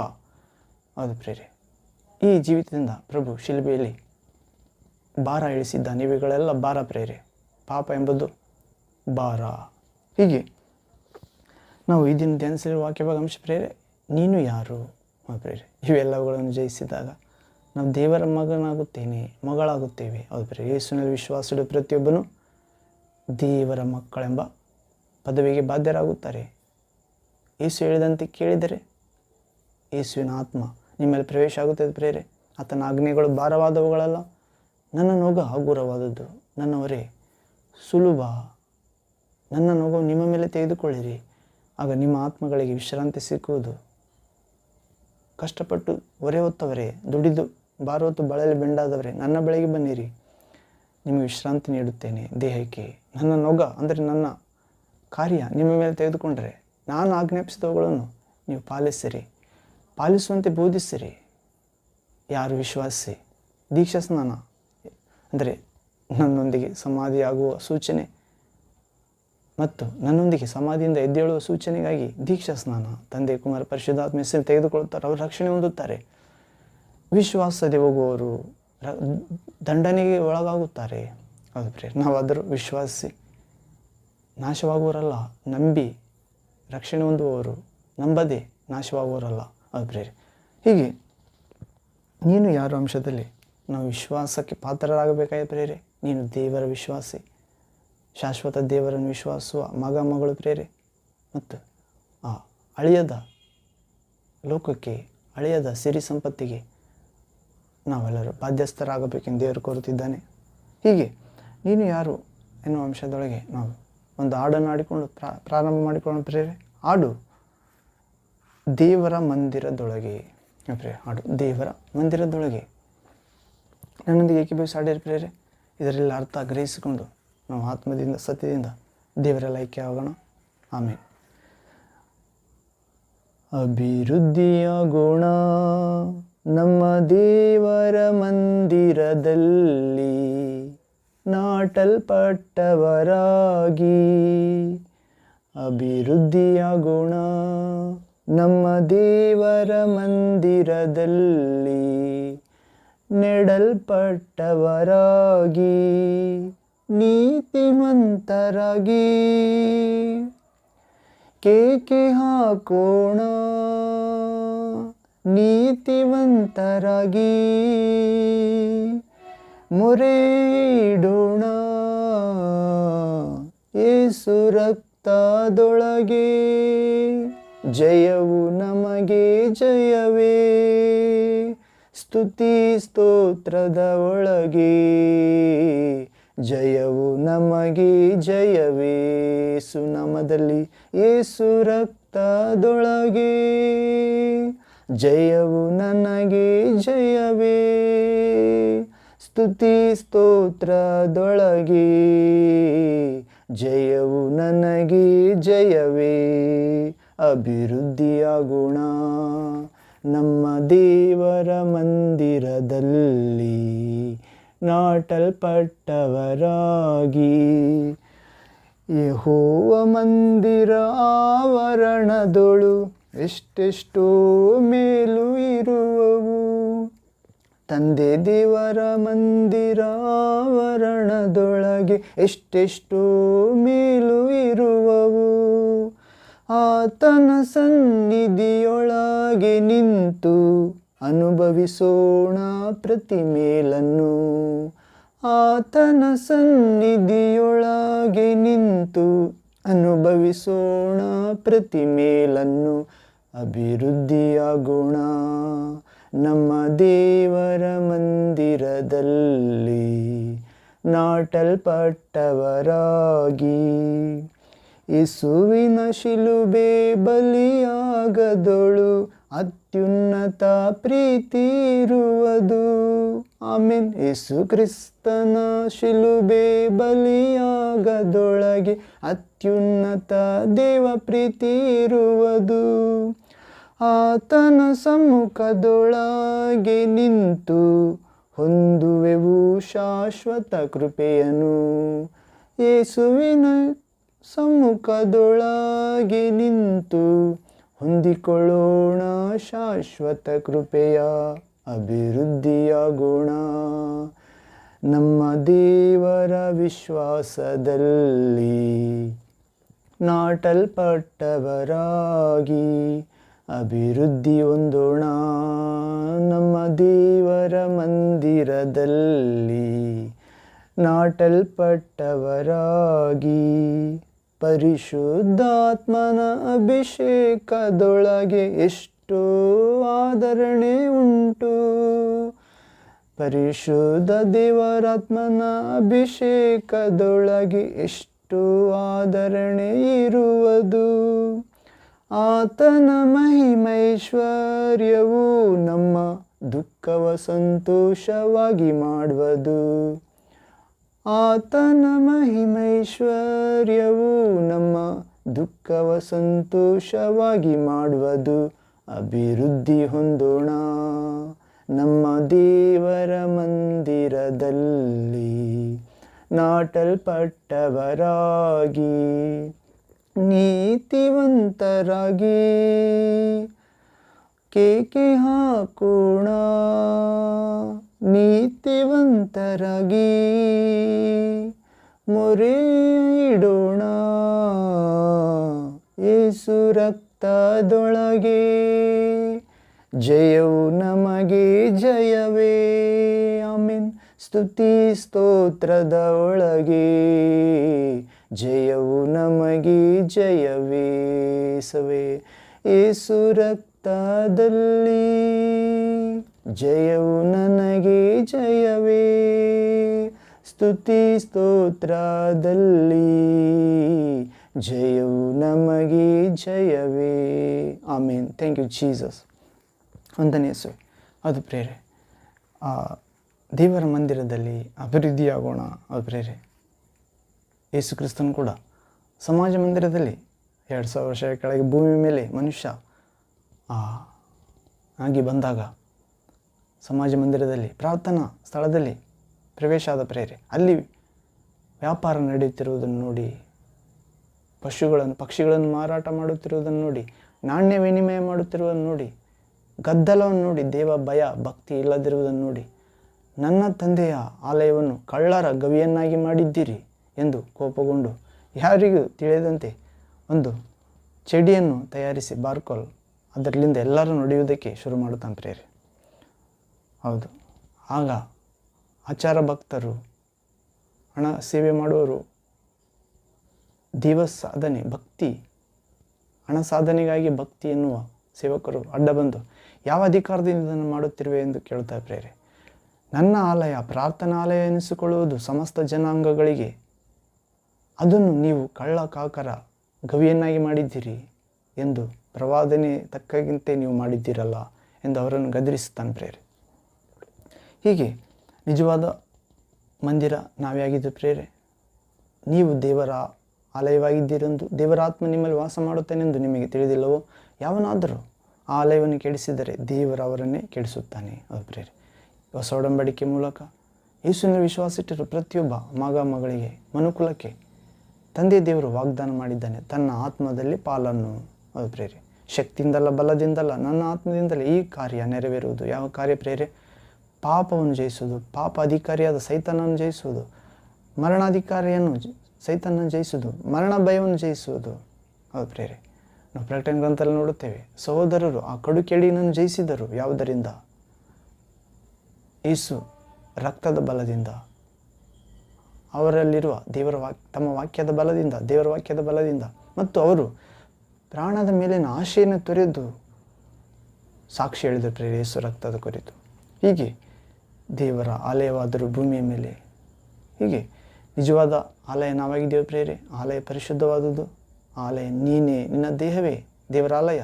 ಹೌದು ಪ್ರೇರೆ, ಈ ಜೀವಿತದಿಂದ ಪ್ರಭು ಶಿಲುಬೆಯಲ್ಲಿ ಭಾರ ಇಳಿಸಿದ್ದಾನೆ. ಇವುಗಳೆಲ್ಲ ಭಾರ ಪ್ರೇರೆ, ಪಾಪ ಎಂಬುದು ಭಾರ. ಹೀಗೆ ನಾವು ಈ ದಿನ ಧ್ಯಾನಿಸಿರುವ ವಾಕ್ಯಭಾಗ ಅಂಶ ಪ್ರೇರೆ, ನೀನು ಯಾರು ಪ್ರೇರೆ, ಇವೆಲ್ಲವುಗಳನ್ನು ಜಯಿಸಿದಾಗ ನಾವು ದೇವರ ಮಗನಾಗುತ್ತೇನೆ, ಮಗಳಾಗುತ್ತೇವೆ. ಹೌದು ಪ್ರೇರೆ. ಯೇಸುವಿನಲ್ಲಿ ವಿಶ್ವಾಸವಿಡುವ ಪ್ರತಿಯೊಬ್ಬನು ದೇವರ ಮಕ್ಕಳೆಂಬ ಪದವಿಗೆ ಬಾಧ್ಯರಾಗುತ್ತಾರೆ. ಯೇಸು ಹೇಳಿದಂತೆ ಕೇಳಿದರೆ ಯೇಸುವಿನ ಆತ್ಮ ನಿಮ್ಮಲ್ಲಿ ಪ್ರವೇಶ ಆಗುತ್ತದೆ ಪ್ರೇರೆ. ಆತನ ಆಜ್ಞೆಗಳು ಭಾರವಾದವುಗಳಲ್ಲ, ನನ್ನ ನೊಗ ಹಗುರವಾದದ್ದು, ನನ್ನ ಹೊರೆ ಸುಲಭ. ನನ್ನ ನೊಗವು ನಿಮ್ಮ ಮೇಲೆ ತೆಗೆದುಕೊಳ್ಳಿರಿ, ಆಗ ನಿಮ್ಮ ಆತ್ಮಗಳಿಗೆ ವಿಶ್ರಾಂತಿ ಸಿಕ್ಕುವುದು. ಕಷ್ಟಪಟ್ಟು ಹೊರೆ ಹೊತ್ತವರೇ, ದುಡಿದು ಭಾರ ಹೊತ್ತು ಬಳಲಿ ಬೆಂಡಾದವರೇ, ನನ್ನ ಬಳಿಗೆ ಬನ್ನಿರಿ, ನಿಮಗೆ ವಿಶ್ರಾಂತಿ ನೀಡುತ್ತೇನೆ. ದೇಹಕ್ಕೆ ನನ್ನ ನೊಗ ಅಂದರೆ ನನ್ನ ಕಾರ್ಯ ನಿಮ್ಮ ಮೇಲೆ ತೆಗೆದುಕೊಂಡರೆ ನಾನು ಆಜ್ಞಾಪಿಸಿದವುಗಳನ್ನು ನೀವು ಪಾಲಿಸುವಂತೆ ಬೋಧಿಸಿರಿ. ಯಾರು ವಿಶ್ವಾಸಿ ದೀಕ್ಷಾ ಸ್ನಾನ ಅಂದರೆ ನನ್ನೊಂದಿಗೆ ಸಮಾಧಿಯಾಗುವ ಸೂಚನೆ ಮತ್ತು ನನ್ನೊಂದಿಗೆ ಸಮಾಧಿಯಿಂದ ಎದ್ದೇಳುವ ಸೂಚನೆಗಾಗಿ ದೀಕ್ಷಾ ಸ್ನಾನ, ತಂದೆ ಕುಮಾರ ಪರಿಶುದ್ಧಾತ್ಮ ಹೆಸರು ತೆಗೆದುಕೊಳ್ಳುತ್ತಾರೆ, ಅವರು ರಕ್ಷಣೆ ಹೊಂದುತ್ತಾರೆ. ವಿಶ್ವಾಸದೆ ಹೋಗುವವರು ದಂಡನೆಗೆ ಒಳಗಾಗುತ್ತಾರೆ. ಹೌದು ಪ್ರೇರೆ. ನಾವಾದರೂ ವಿಶ್ವಾಸಿ ನಾಶವಾಗುವವರಲ್ಲ, ನಂಬಿ ರಕ್ಷಣೆ ಹೊಂದುವವರು, ನಂಬದೆ ನಾಶವಾಗುವವರಲ್ಲ. ಹೌದು ಪ್ರೇರೆ. ಹೀಗೆ ನೀನು ಯಾರು ಅಂಶದಲ್ಲಿ ನಾವು ವಿಶ್ವಾಸಕ್ಕೆ ಪಾತ್ರರಾಗಬೇಕಾದ ಪ್ರೇರೆ. ನೀನು ದೇವರ ವಿಶ್ವಾಸಿ, ಶಾಶ್ವತ ದೇವರನ್ನು ವಿಶ್ವಾಸುವ ಮಗ ಮಗಳು ಪ್ರೇರೆ. ಮತ್ತು ಆ ಅಳಿಯದ ಲೋಕಕ್ಕೆ, ಅಳಿಯದ ಸಿರಿ ಸಂಪತ್ತಿಗೆ ನಾವೆಲ್ಲರೂ ಬಾಧ್ಯಸ್ಥರಾಗಬೇಕೆಂದು ದೇವರು ಕೋರುತ್ತಿದ್ದಾನೆ. ಹೀಗೆ ನೀನು ಯಾರು ಎನ್ನುವ ಅಂಶದೊಳಗೆ ನಾವು ಒಂದು ಹಾಡನ್ನು ಆಡಿಕೊಂಡು ಪ್ರಾರಂಭ ಮಾಡಿಕೊಳ್ಳೋಣ ಪ್ರೇರೆ. ಹಾಡು ದೇವರ ಮಂದಿರದೊಳಗೆ ಪ್ರೇರೆ. ಹಾಡು ದೇವರ ಮಂದಿರದೊಳಗೆ ನನ್ನೊಂದಿಗೆ ಏಕೀಭವಿಸಿ ಹಾಡಿರಿ ಪ್ರೇರೆ. ಇದರೆಲ್ಲ ಅರ್ಥ ಗ್ರಹಿಸಿಕೊಂಡು ನಾವು ಆತ್ಮದಿಂದ, ಸತ್ಯದಿಂದ ದೇವರೆಲ್ಲ ಐಕ್ಯ ಆಗೋಣ. ಆಮೇಲೆ ಅಭಿವೃದ್ಧಿಯಾಗೋಣ ನಮ್ಮ ದೇವರ ಮಂದಿರದಲ್ಲಿ, ನಾಟಲ್ಪಟ್ಟವರಾಗಿ. ಅಭಿವೃದ್ಧಿಯಾಗೋಣ ನಮ್ಮ ದೇವರ ಮಂದಿರದಲ್ಲಿ, ನೆಡಲ್ಪಟ್ಟವರಾಗಿ, ನೀತಿವಂತರಾಗಿ ಕೇಕೆ ಹಾಕೋಣ. ನೀತಿವಂತರಾಗಿ ಮೊರೆಯಿಡೋಣ. ಯೇಸು ರಕ್ತದೊಳಗೆ ಜಯವು ನಮಗೆ ಜಯವೇ. ಸ್ತುತಿ ಸ್ತೋತ್ರದ ಒಳಗೆ ಜಯವು ನಮಗೆ ಜಯವೇ. ಸುನಾಮದಲ್ಲಿ ಯೇಸು ರಕ್ತದೊಳಗೆ ಜಯವು ನನಗೆ ಜಯವೇ. ಸ್ತುತಿ ಸ್ತೋತ್ರದೊಳಗೆ ಜಯವು ನನಗೆ ಜಯವೇ. ಅಭಿವೃದ್ಧಿಯಾಗೋಣ ನಮ್ಮ ದೇವರ ಮಂದಿರದಲ್ಲಿ ನಾಟಲ್ಪಟ್ಟವರಾಗಿ. ಯೆಹೋವ ಮಂದಿರ ಆವರಣದೊಳು ಎಷ್ಟೆಷ್ಟೋ ಮೇಲು ಇರುವವು. ತಂದೆ ದೇವರ ಮಂದಿರ ಆವರಣದೊಳಗೆ ಎಷ್ಟೆಷ್ಟೋ ಮೇಲು ಇರುವವು. ಆತನ ಸನ್ನಿಧಿಯೊಳಗೆ ನಿಂತು ಅನುಭವಿಸೋಣ ಪ್ರತಿ ಮೇಲನ್ನು. ಆತನ ಸನ್ನಿಧಿಯೊಳಗೆ ನಿಂತು ಅನುಭವಿಸೋಣ ಪ್ರತಿ ಮೇಲನ್ನು. ಅಭಿವೃದ್ಧಿಯಾಗೋಣ ನಮ್ಮ ದೇವರ ಮಂದಿರದಲ್ಲಿ ನಾಟಲ್ಪಟ್ಟವರಾಗಿ. ಯೇಸುವಿನ ಶಿಲುಬೆ ಬಲಿಯಾಗದೊಳು ಅತ್ಯುನ್ನತ ಪ್ರೀತಿ ಇರುವುದು. ಆಮೆನ್. ಯೇಸು ಕ್ರಿಸ್ತನ ಶಿಲುಬೆ ಬಲಿಯಾಗದೊಳಗೆ ಅತ್ಯುನ್ನತ ದೇವ ಪ್ರೀತಿ ಇರುವುದು. ಆತನ ಸಮ್ಮುಖದೊಳಗೆ ನಿಂತು ಹೊಂದುವೆವು ಶಾಶ್ವತ ಕೃಪೆಯನು. ಯೇಸುವಿನ ಸಮ್ಮುಖದೊಳಗೆ ನಿಂತು ಹೊಂದಿಕೊಳ್ಳೋಣ ಶಾಶ್ವತ ಕೃಪೆಯ. ಅಭಿವೃದ್ಧಿಯಾಗೋಣ ನಮ್ಮ ದೇವರ ವಿಶ್ವಾಸದಲ್ಲಿ ನಾಟಲ್ಪಟ್ಟವರಾಗಿ. ಅಭಿವೃದ್ಧಿ ಹೊಂದೋಣ ನಮ್ಮ ದೇವರ ಮಂದಿರದಲ್ಲಿ ನಾಟಲ್ಪಟ್ಟವರಾಗಿ. ಪರಿಶುದ್ಧಾತ್ಮನ ಅಭಿಷೇಕದೊಳಗೆ ಎಷ್ಟೋ ಆದರಣೆ ಉಂಟು. ಪರಿಶುದ್ಧ ದೇವರಾತ್ಮನ ಅಭಿಷೇಕದೊಳಗೆ ಎಷ್ಟು ಆದರಣೆ ಇರುವುದು. ಆತನ ಮಹಿಮೈಶ್ವರ್ಯವು ನಮ್ಮ ದುಃಖವ ಸಂತೋಷವಾಗಿ ಮಾಡುವುದು. ಆತನ ಮಹಿಮೈಶ್ವರ್ಯವು ನಮ್ಮ ದುಃಖವ ಸಂತೋಷವಾಗಿ ಮಾಡುವುದು. ಅಭಿವೃದ್ಧಿ ಹೊಂದೋಣ ನಮ್ಮ ದೇವರ ಮಂದಿರದಲ್ಲಿ ನಾಟಲ್ಪಟ್ಟವರಾಗಿ. ನೀತಿವಂತರಾಗಿ ಕೇಕೆ ಹಾಕೋಣ. ನೀತಿವಂತರಾಗಿ ಮೊರೆಯಿಡೋಣ. ಯೇಸು ರಕ್ತದೊಳಗೆ ಜಯವು ನಮಗೆ ಜಯವೇ. ಆಮೆನ್. ಸ್ತುತಿ ಸ್ತೋತ್ರದ ಒಳಗೆ ಜಯವು ನಮಗೆ ಜಯವೇ. ಸವೇ ಯೇಸು ರಕ್ತದಲ್ಲಿ ಜಯವು ನನಗೆ ಜಯವೇ. ಸ್ತುತಿ ಸ್ತೋತ್ರದಲ್ಲಿ ಜಯವು ನಮಗೆ ಜಯವೇ. ಆಮೇನ್. Thank you Jesus. ಒಂದನೇ ಯೇಸುವೆ. ಅದು ಪ್ರೇರೆ ದೇವರ ಮಂದಿರದಲ್ಲಿ ಅಭಿವೃದ್ಧಿಯಾಗೋಣ. ಅದು ಪ್ರೇರೆ ಯೇಸು ಕ್ರಿಸ್ತನು ಕೂಡ ಸಮಾಜ ಮಂದಿರದಲ್ಲಿ 2000 ವರ್ಷಗಳ ಕೆಳಗೆ ಭೂಮಿ ಮೇಲೆ ಮನುಷ್ಯ ಆಗಿ ಬಂದಾಗ ಸಮಾಜ ಮಂದಿರದಲ್ಲಿ ಪ್ರಾರ್ಥನಾ ಸ್ಥಳದಲ್ಲಿ ಪ್ರವೇಶ ಆದ ಪ್ರೇರೆ ಅಲ್ಲಿ ವ್ಯಾಪಾರ ನಡೆಯುತ್ತಿರುವುದನ್ನು ನೋಡಿ, ಪಕ್ಷಿಗಳನ್ನು ಮಾರಾಟ ಮಾಡುತ್ತಿರುವುದನ್ನು ನೋಡಿ, ನಾಣ್ಯ ವಿನಿಮಯ ಮಾಡುತ್ತಿರುವುದನ್ನು ನೋಡಿ, ಗದ್ದಲವನ್ನು ನೋಡಿ, ದೇವ ಭಯ ಭಕ್ತಿ ಇಲ್ಲದಿರುವುದನ್ನು ನೋಡಿ, ನನ್ನ ತಂದೆಯ ಆಲಯವನ್ನು ಕಳ್ಳರ ಗವಿಯನ್ನಾಗಿ ಮಾಡಿದ್ದೀರಿ ಎಂದು ಕೋಪಗೊಂಡು ಯಾರಿಗೂ ತಿಳಿಯದಂತೆ ಒಂದು ಚಡಿಯನ್ನು ತಯಾರಿಸಿ ಬಾರ್ಕೋಲ್ ಅದರಲ್ಲಿಂದ ಎಲ್ಲರೂ ನಡೆಯುವುದಕ್ಕೆ ಶುರು ಮಾಡುತ್ತಾನೆ ಪ್ರೇರೆ. ಹೌದು, ಆಗ ಆಚಾರ ಭಕ್ತರು, ಹಣ ಸೇವೆ ಮಾಡುವವರು, ದಿವಸ ಸಾಧನೆ ಭಕ್ತಿ, ಹಣ ಸಾಧನೆಗಾಗಿ ಭಕ್ತಿ ಎನ್ನುವ ಸೇವಕರು ಅಡ್ಡ ಬಂದು ಯಾವ ಅಧಿಕಾರದಿಂದ ಇದನ್ನು ಮಾಡುತ್ತಿರುವೆ ಎಂದು ಕೇಳ್ತಾರೆ ಪ್ರೇರೆ. ನನ್ನ ಆಲಯ ಪ್ರಾರ್ಥನಾಲಯ ಎನಿಸಿಕೊಳ್ಳುವುದು ಸಮಸ್ತ ಜನಾಂಗಗಳಿಗೆ, ಅದನ್ನು ನೀವು ಕಳ್ಳ ಕಾಕರ ಗವಿಯನ್ನಾಗಿ ಮಾಡಿದ್ದೀರಿ ಎಂದು ಪ್ರವಾದನೆ ತಕ್ಕಂತೆ ನೀವು ಮಾಡಿದ್ದೀರಲ್ಲ ಎಂದು ಅವರನ್ನು ಗದರಿಸುತ್ತಾನೆ ಪ್ರೇರೆ. ಹೀಗೆ ನಿಜವಾದ ಮಂದಿರ ನಾವೇ ಆಗಿದ್ದು ಪ್ರೇರೆ. ನೀವು ದೇವರ ಆಲಯವಾಗಿದ್ದೀರೆಂದು, ದೇವರ ಆತ್ಮ ನಿಮ್ಮಲ್ಲಿ ವಾಸ ಮಾಡುತ್ತಾನೆಂದು ನಿಮಗೆ ತಿಳಿದಿಲ್ಲವೋ? ಯಾವನಾದರೂ ಆ ಆಲಯವನ್ನು ಕೆಡಿಸಿದರೆ ದೇವರು ಅವರನ್ನೇ ಕೆಡಿಸುತ್ತಾನೆ. ಅದು ಪ್ರೇರೆ. ಹೊಸ ಒಡಂಬಡಿಕೆ ಮೂಲಕ ಯೇಸುವಿನಲ್ಲಿ ವಿಶ್ವಾಸ ಇಟ್ಟಿರುವ ಪ್ರತಿಯೊಬ್ಬ ಮಗ ಮಗಳಿಗೆ, ಮನುಕುಲಕ್ಕೆ ತಂದೆ ದೇವರು ವಾಗ್ದಾನ ಮಾಡಿದ್ದಾನೆ ತನ್ನ ಆತ್ಮದಲ್ಲಿ ಪಾಲನ್ನು. ಅದು ಪ್ರೇರೆ. ಶಕ್ತಿಯಿಂದಲ್ಲ, ಬಲದಿಂದಲ್ಲ, ನನ್ನ ಆತ್ಮದಿಂದಲೇ ಈ ಕಾರ್ಯ ನೆರವೇರುವುದು. ಯಾವ ಕಾರ್ಯ ಪ್ರೇರೆ? ಪಾಪವನ್ನು ಜಯಿಸುವುದು, ಪಾಪ ಅಧಿಕಾರಿಯಾದ ಸೈತಾನನ್ನು ಜಯಿಸುವುದು, ಮರಣಾಧಿಕಾರಿಯನ್ನು ಸೈತಾನನ್ನು ಜಯಿಸುವುದು, ಮರಣ ಭಯವನ್ನು ಜಯಿಸುವುದು. ಅದು ಪ್ರೇರೆ. ನಾವು ಪ್ರಕಟಣೆ ಗ್ರಂಥದಲ್ಲಿ ನೋಡುತ್ತೇವೆ, ಸಹೋದರರು ಆ ಕಡುಕೇಡಿನನ್ನು ಜಯಿಸಿದರು. ಯಾವುದರಿಂದ? ಯೇಸು ರಕ್ತದ ಬಲದಿಂದ, ಅವರಲ್ಲಿರುವ ದೇವರ ತಮ್ಮ ವಾಕ್ಯದ ಬಲದಿಂದ, ದೇವರ ವಾಕ್ಯದ ಬಲದಿಂದ, ಮತ್ತು ಅವರು ಪ್ರಾಣದ ಮೇಲಿನ ಆಶೆಯನ್ನು ತೊರೆದು ಸಾಕ್ಷಿ ಹೇಳಿದರು ಪ್ರೇರೆ ಯೇಸು ರಕ್ತದ ಕುರಿತು. ಹೀಗೆ ದೇವರ ಆಲಯವಾದರೂ ಭೂಮಿಯ ಮೇಲೆ, ಹೀಗೆ ನಿಜವಾದ ಆಲಯ ನಾವಾಗಿದ್ದೇವೆ ಪ್ರೇರೆ. ಆಲಯ ಪರಿಶುದ್ಧವಾದುದು. ಆಲಯ ನೀನೇ, ನಿನ್ನ ದೇಹವೇ ದೇವರ ಆಲಯ,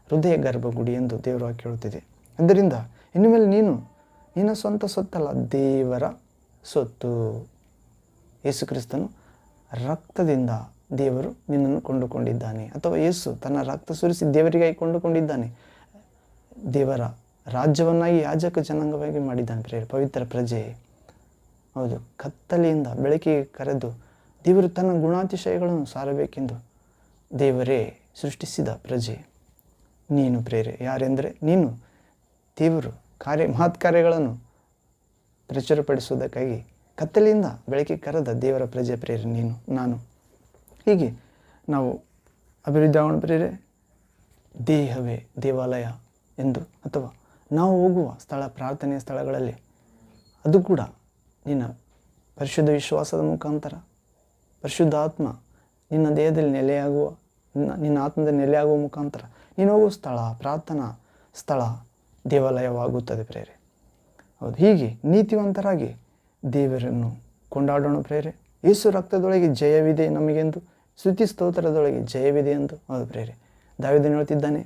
ಹೃದಯ ಗರ್ಭಗುಡಿ ಎಂದು ದೇವರ ವಾಕ್ಯ ಹೇಳುತ್ತಿದೆ. ಆದ್ದರಿಂದ ಇನ್ನು ಮೇಲೆ ನೀನು ನಿನ್ನ ಸ್ವಂತ ಸೊತ್ತಲ್ಲ, ದೇವರ ಸೊತ್ತು. ಯೇಸು ಕ್ರಿಸ್ತನು ರಕ್ತದಿಂದ ದೇವರು ನಿನ್ನನ್ನು ಕೊಂಡುಕೊಂಡಿದ್ದಾನೆ, ಅಥವಾ ಯೇಸು ತನ್ನ ರಕ್ತ ಸುರಿಸಿ ದೇವರಿಗಾಗಿ ಕೊಂಡುಕೊಂಡಿದ್ದಾನೆ. ದೇವರ ರಾಜ್ಯವನ್ನಾಗಿ ಯಾಜಕ ಜನಾಂಗವಾಗಿ ಮಾಡಿದ್ದಾನೆ ಪ್ರೇರೆ, ಪವಿತ್ರ ಪ್ರಜೆ. ಹೌದು, ಕತ್ತಲೆಯಿಂದ ಬೆಳಕಿಗೆ ಕರೆದು ದೇವರು ತನ್ನ ಗುಣಾತಿಶಯಗಳನ್ನು ಸಾರಬೇಕೆಂದು ದೇವರೇ ಸೃಷ್ಟಿಸಿದ ಪ್ರಜೆ ನೀನು ಪ್ರೇರೆ. ಯಾರೆಂದರೆ ನೀನು ದೇವರು ಮಹತ್ ಕಾರ್ಯಗಳನ್ನು ಪ್ರಚುರಪಡಿಸುವುದಕ್ಕಾಗಿ ಕತ್ತಲೆಯಿಂದ ಬೆಳಕಿಗೆ ಕರೆದ ದೇವರ ಪ್ರಜೆ ಪ್ರೇರೆ ನೀನು, ನಾನು. ಹೀಗೆ ನಾವು ಅಭಿವೃದ್ಧಿ ಆಗೋಣ ಪ್ರೇರೆ. ದೇಹವೇ ದೇವಾಲಯ ಎಂದು, ಅಥವಾ ನಾವು ಹೋಗುವ ಸ್ಥಳ, ಪ್ರಾರ್ಥನೆಯ ಸ್ಥಳಗಳಲ್ಲಿ ಅದು ಕೂಡ ನಿನ್ನ ಪರಿಶುದ್ಧ ವಿಶ್ವಾಸದ ಮುಖಾಂತರ ಪರಿಶುದ್ಧ ಆತ್ಮ ನಿನ್ನ ದೇಹದಲ್ಲಿ ನೆಲೆಯಾಗುವ, ನಿನ್ನ ಆತ್ಮದಲ್ಲಿ ನೆಲೆಯಾಗುವ ಮುಖಾಂತರ ನೀನು ಹೋಗುವ ಸ್ಥಳ, ಪ್ರಾರ್ಥನಾ ಸ್ಥಳ ದೇವಾಲಯವಾಗುತ್ತದೆ ಪ್ರೇರೆ. ಹೌದು, ಹೀಗೆ ನೀತಿವಂತರಾಗಿ ದೇವರನ್ನು ಕೊಂಡಾಡೋಣ ಪ್ರೇರೆ. ಯೇಸು ರಕ್ತದೊಳಗೆ ಜಯವಿದೆ ನಮಗೆಂದು, ಸ್ತುತಿ ಸ್ತೋತ್ರದೊಳಗೆ ಜಯವಿದೆ ಎಂದು. ಹೌದು ಪ್ರೇರೆ. ದಾವೀದನು ಹೇಳುತ್ತಿದ್ದಾನೆ,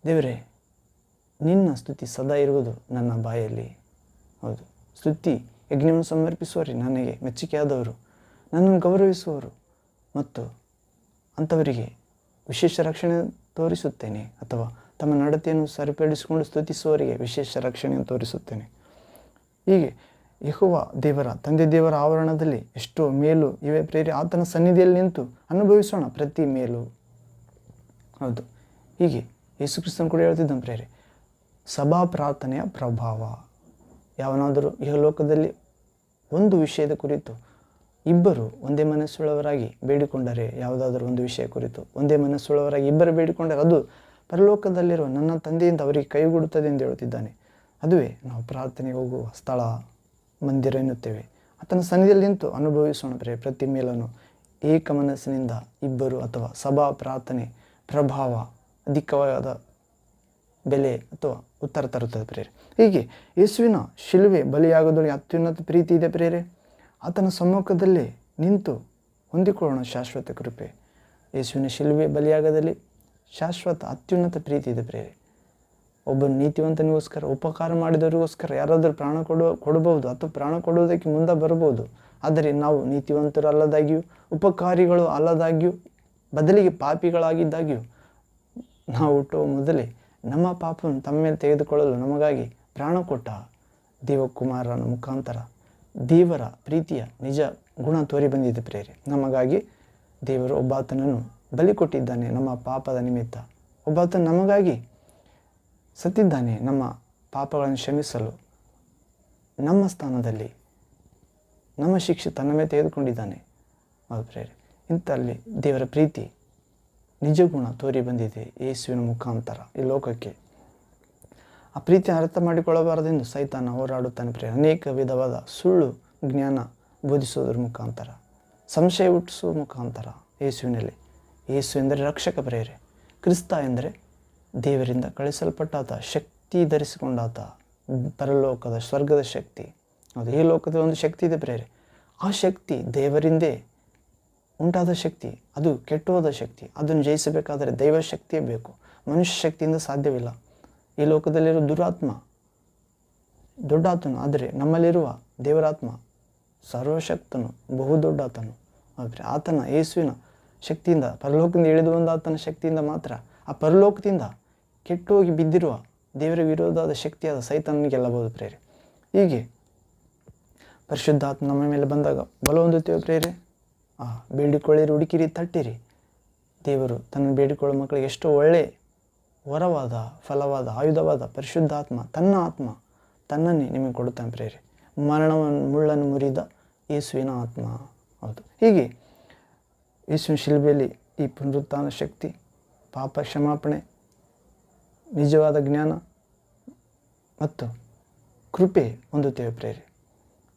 ದೇವರೇ ನಿನ್ನ ಸ್ತುತಿ ಸದಾ ಇರುವುದು ನನ್ನ ಬಾಯಲ್ಲಿ. ಹೌದು, ಸ್ತುತಿ ಯಜ್ಞವನ್ನು ಸಮರ್ಪಿಸುವವರೇ ನನಗೆ ಮೆಚ್ಚುಗೆಯಾದವರು, ನನ್ನನ್ನು ಗೌರವಿಸುವವರು ಮತ್ತು ಅಂಥವರಿಗೆ ವಿಶೇಷ ರಕ್ಷಣೆ ತೋರಿಸುತ್ತೇನೆ, ಅಥವಾ ತಮ್ಮ ನಡತೆಯನ್ನು ಸರಿಪಡಿಸಿಕೊಂಡು ಸ್ತುತಿಸುವವರಿಗೆ ವಿಶೇಷ ರಕ್ಷಣೆಯನ್ನು ತೋರಿಸುತ್ತೇನೆ. ಹೀಗೆ ಯೆಹೋವ ದೇವರ, ತಂದೆ ದೇವರ ಆವರಣದಲ್ಲಿ ಎಷ್ಟೋ ಮೇಲು ಇವೆ ಪ್ರೇರೆ. ಆತನ ಸನ್ನಿಧಿಯಲ್ಲಿ ನಿಂತು ಅನುಭವಿಸೋಣ ಪ್ರತಿ ಮೇಲು. ಹೌದು, ಹೀಗೆ ಯೇಸು ಕ್ರಿಸ್ತನು ಕೂಡ ಹೇಳ್ತಿದ್ದಾನೆ ಪ್ರೇರೆ, ಸಭಾ ಪ್ರಾರ್ಥನೆಯ ಪ್ರಭಾವ. ಯಾವನಾದರೂ ಇಹಲೋಕದಲ್ಲಿ ಒಂದು ವಿಷಯದ ಕುರಿತು ಇಬ್ಬರು ಒಂದೇ ಮನಸ್ಸುಳ್ಳವರಾಗಿ ಬೇಡಿಕೊಂಡರೆ, ಯಾವುದಾದ್ರೂ ಒಂದು ವಿಷಯ ಕುರಿತು ಒಂದೇ ಮನಸ್ಸುಳ್ಳವರಾಗಿ ಇಬ್ಬರು ಬೇಡಿಕೊಂಡರೆ, ಅದು ಪರಲೋಕದಲ್ಲಿರುವ ನನ್ನ ತಂದೆಯಿಂದ ಅವರಿಗೆ ಕೈಗೂಡುತ್ತದೆ ಎಂದು ಹೇಳುತ್ತಿದ್ದಾನೆ. ಅದುವೇ ನಾವು ಪ್ರಾರ್ಥನೆಗೆ ಹೋಗುವ ಸ್ಥಳ, ಮಂದಿರ ಎನ್ನುತ್ತೇವೆ. ಆತನ ಸನ್ನಿಧಿಯಲ್ಲಿ ನಿಂತು ಅನುಭವಿಸೋಣ ಪ್ರತಿ ಮೇಲನ್ನು. ಏಕ ಮನಸ್ಸಿನಿಂದ ಇಬ್ಬರು ಅಥವಾ ಸಭಾ ಪ್ರಾರ್ಥನೆ ಪ್ರಭಾವ ಅಧಿಕವಾದ ಬೆಲೆ ಅಥವಾ ಉತ್ತರ ತರುತ್ತದೆ ಪ್ರೇರೆ. ಹೀಗೆ ಯೇಸುವಿನ ಶಿಲುಬೆ ಬಲಿಯಾಗೋದ್ರಲ್ಲಿ ಅತ್ಯುನ್ನತ ಪ್ರೀತಿ ಇದೆ ಪ್ರೇರೆ. ಆತನ ಸಮ್ಮುಖದಲ್ಲಿ ನಿಂತು ಹೊಂದಿಕೊಳ್ಳೋಣ ಶಾಶ್ವತ ಕೃಪೆ. ಯೇಸುವಿನ ಶಿಲುಬೆ ಬಲಿಯಾಗದಲ್ಲಿ ಶಾಶ್ವತ ಅತ್ಯುನ್ನತ ಪ್ರೀತಿ ಇದೆ ಪ್ರೇರೆ. ಒಬ್ಬನು ನೀತಿವಂತನಿಗೋಸ್ಕರ, ಉಪಕಾರ ಮಾಡಿದವರಿಗೋಸ್ಕರ ಯಾರಾದರೂ ಪ್ರಾಣ ಕೊಡಬಹುದು ಅಥವಾ ಪ್ರಾಣ ಕೊಡುವುದಕ್ಕೆ ಮುಂದೆ ಬರಬಹುದು. ಆದರೆ ನಾವು ನೀತಿವಂತರು ಅಲ್ಲದಾಗಿಯೂ, ಉಪಕಾರಿಗಳು ಅಲ್ಲದಾಗಿಯೂ, ಬದಲಿಗೆ ಪಾಪಿಗಳಾಗಿದ್ದಾಗಿಯೂ, ನಾವು ಹುಟ್ಟುವ ಮೊದಲೇ ನಮ್ಮ ಪಾಪವನ್ನು ತಮ್ಮ ಮೇಲೆ ತೆಗೆದುಕೊಳ್ಳಲು ನಮಗಾಗಿ ಪ್ರಾಣ ಕೊಟ್ಟ ದೇವಕುಮಾರನ ಮುಖಾಂತರ ದೇವರ ಪ್ರೀತಿಯ ನಿಜ ಗುಣ ತೋರಿ ಬಂದಿದೆ ಪ್ರೇರೆ. ನಮಗಾಗಿ ದೇವರು ಒಬ್ಬಾತನನ್ನು ಬಲಿ ಕೊಟ್ಟಿದ್ದಾನೆ ನಮ್ಮ ಪಾಪದ ನಿಮಿತ್ತ. ಒಬ್ಬಾತನು ನಮಗಾಗಿ ಸತ್ತಿದ್ದಾನೆ ನಮ್ಮ ಪಾಪಗಳನ್ನು ಕ್ಷಮಿಸಲು. ನಮ್ಮ ಸ್ಥಾನದಲ್ಲಿ ನಮ್ಮ ಶಿಕ್ಷೆ ತನ್ನ ಮೇಲೆ ತೆಗೆದುಕೊಂಡಿದ್ದಾನೆ. ಹೌದು ಪ್ರೇರೆ. ಇಂಥಲ್ಲಿ ದೇವರ ಪ್ರೀತಿ ನಿಜ ಗುಣ ತೋರಿ ಬಂದಿದೆ ಯೇಸುವಿನ ಮುಖಾಂತರ ಈ ಲೋಕಕ್ಕೆ. ಆ ಆ ಪ್ರೀತಿಯನ್ನು ಅರ್ಥ ಮಾಡಿಕೊಳ್ಳಬಾರದೆಂದು ಸೈತಾನ ಹೋರಾಡುತ್ತಾನೆ ಪ್ರಿಯರೇ. ಅನೇಕ ವಿಧವಾದ ಸುಳ್ಳು ಜ್ಞಾನ ಬೋಧಿಸೋದ್ರ ಮುಖಾಂತರ, ಸಂಶಯ ಹುಟ್ಟಿಸುವ ಮುಖಾಂತರ ಯೇಸುವಿನಲ್ಲಿ. ಯೇಸು ಎಂದರೆ ರಕ್ಷಕ ಪ್ರಿಯರೇ. ಕ್ರಿಸ್ತ ಎಂದರೆ ದೇವರಿಂದ ಕಳಿಸಲ್ಪಟ್ಟಾತ, ಶಕ್ತಿ ಧರಿಸಿಕೊಂಡಾತ, ಪರಲೋಕದ ಸ್ವರ್ಗದ ಶಕ್ತಿ. ಹೌದು, ಈ ಲೋಕದ ಒಂದು ಶಕ್ತಿ ಇದೆ ಪ್ರಿಯರೇ. ಆ ಶಕ್ತಿ ದೇವರಿಂದೇ ಉಂಟಾದ ಶಕ್ತಿ, ಅದು ಕೆಟ್ಟೋದ ಶಕ್ತಿ. ಅದನ್ನು ಜಯಿಸಬೇಕಾದರೆ ದೈವ ಶಕ್ತಿಯೇ ಬೇಕು, ಮನುಷ್ಯ ಶಕ್ತಿಯಿಂದ ಸಾಧ್ಯವಿಲ್ಲ. ಈ ಲೋಕದಲ್ಲಿರೋ ದುರಾತ್ಮ ದೊಡ್ಡಾತನು, ಆದರೆ ನಮ್ಮಲ್ಲಿರುವ ದೇವರಾತ್ಮ ಸರ್ವಶಕ್ತನು, ಬಹುದೊಡ್ಡಾತನು. ಆದರೆ ಆತನ ಯೇಸುವಿನ ಶಕ್ತಿಯಿಂದ, ಪರಲೋಕದಿಂದ ಇಳಿದು ಬಂದ ಆತನ ಶಕ್ತಿಯಿಂದ ಮಾತ್ರ ಆ ಪರಲೋಕದಿಂದ ಕೆಟ್ಟೋಗಿ ಬಿದ್ದಿರುವ ದೇವರ ವಿರೋಧದ ಶಕ್ತಿಯಾದ ಸೈತಾನನಿಗೆ ಗೆಲ್ಲಬಹುದು ಪ್ರೇರೆ. ಹೀಗೆ ಪರಿಶುದ್ಧಾತ್ಮ ನಮ್ಮ ಮೇಲೆ ಬಂದಾಗ ಬಲ ಹೊಂದುತ್ತೇವೆ ಪ್ರೇರೆ. ಬೇಡಿಕೊಳ್ಳಿರಿ, ಹುಡುಕಿರಿ, ತಟ್ಟಿರಿ. ದೇವರು ತನ್ನ ಬೇಡಿಕೊಳ್ಳೋ ಮಕ್ಕಳಿಗೆ ಎಷ್ಟೋ ಒಳ್ಳೆಯ ವರವಾದ, ಫಲವಾದ, ಆಯುಧವಾದ ಪರಿಶುದ್ಧಾತ್ಮ, ತನ್ನ ಆತ್ಮ ತನ್ನನ್ನೇ ನಿಮಗೆ ಕೊಡುತ್ತಾನೆ ಪ್ರೇರೆ. ಮರಣವನ್ನು ಮುಳ್ಳನ್ನು ಮುರಿದ ಯೇಸುವಿನ ಆತ್ಮ. ಹೌದು, ಹೀಗೆ ಯೇಸುವಿನ ಶಿಲುಬೆಯಲ್ಲಿ ಈ ಪುನರುತ್ಥಾನ ಶಕ್ತಿ, ಪಾಪ ಕ್ಷಮಾಪಣೆ, ನಿಜವಾದ ಜ್ಞಾನ ಮತ್ತು ಕೃಪೆ ಹೊಂದುತ್ತೇವೆ ಪ್ರೇರೆ.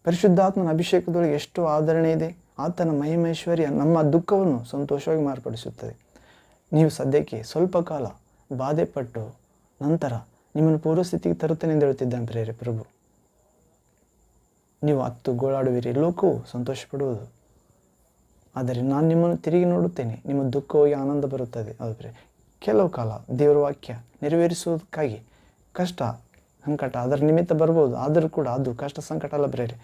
ಪರಿಶುದ್ಧಾತ್ಮನ ಅಭಿಷೇಕದೊಳಗೆ ಎಷ್ಟೋ ಆದರಣೆ ಇದೆ. ಆತನ ಮಹಿಮೇಶ್ವರ್ಯ ನಮ್ಮ ದುಃಖವನ್ನು ಸಂತೋಷವಾಗಿ ಮಾರ್ಪಡಿಸುತ್ತದೆ. ನೀವು ಸದ್ಯಕ್ಕೆ ಸ್ವಲ್ಪ ಕಾಲ ಬಾಧೆಪಟ್ಟು ನಂತರ ನಿಮ್ಮನ್ನು ಪೂರ್ವಸ್ಥಿತಿಗೆ ತರುತ್ತೇನೆ ಎಂದು ಹೇಳುತ್ತಿದ್ದಾನೆ ಪ್ರೇರೆ ಪ್ರಭು. ನೀವು ಅತ್ತು ಗೋಳಾಡುವಿರಿ, ಲೋಕವು ಸಂತೋಷಪಡುವುದು, ಆದರೆ ನಾನು ನಿಮ್ಮನ್ನು ತಿರುಗಿ ನೋಡುತ್ತೇನೆ, ನಿಮ್ಮ ದುಃಖ ಹೋಗಿ ಆನಂದ ಬರುತ್ತದೆ. ಹೌದು ಪ್ರೇರೆ. ಕೆಲವು ಕಾಲ ದೇವರ ವಾಕ್ಯ ನೆರವೇರಿಸುವುದಕ್ಕಾಗಿ ಕಷ್ಟ ಸಂಕಟ ಅದರ ನಿಮಿತ್ತ ಬರ್ಬೋದು, ಆದರೂ ಕೂಡ ಅದು ಕಷ್ಟ ಸಂಕಟ ಅಲ್ಲ ಪ್ರೇರೆ.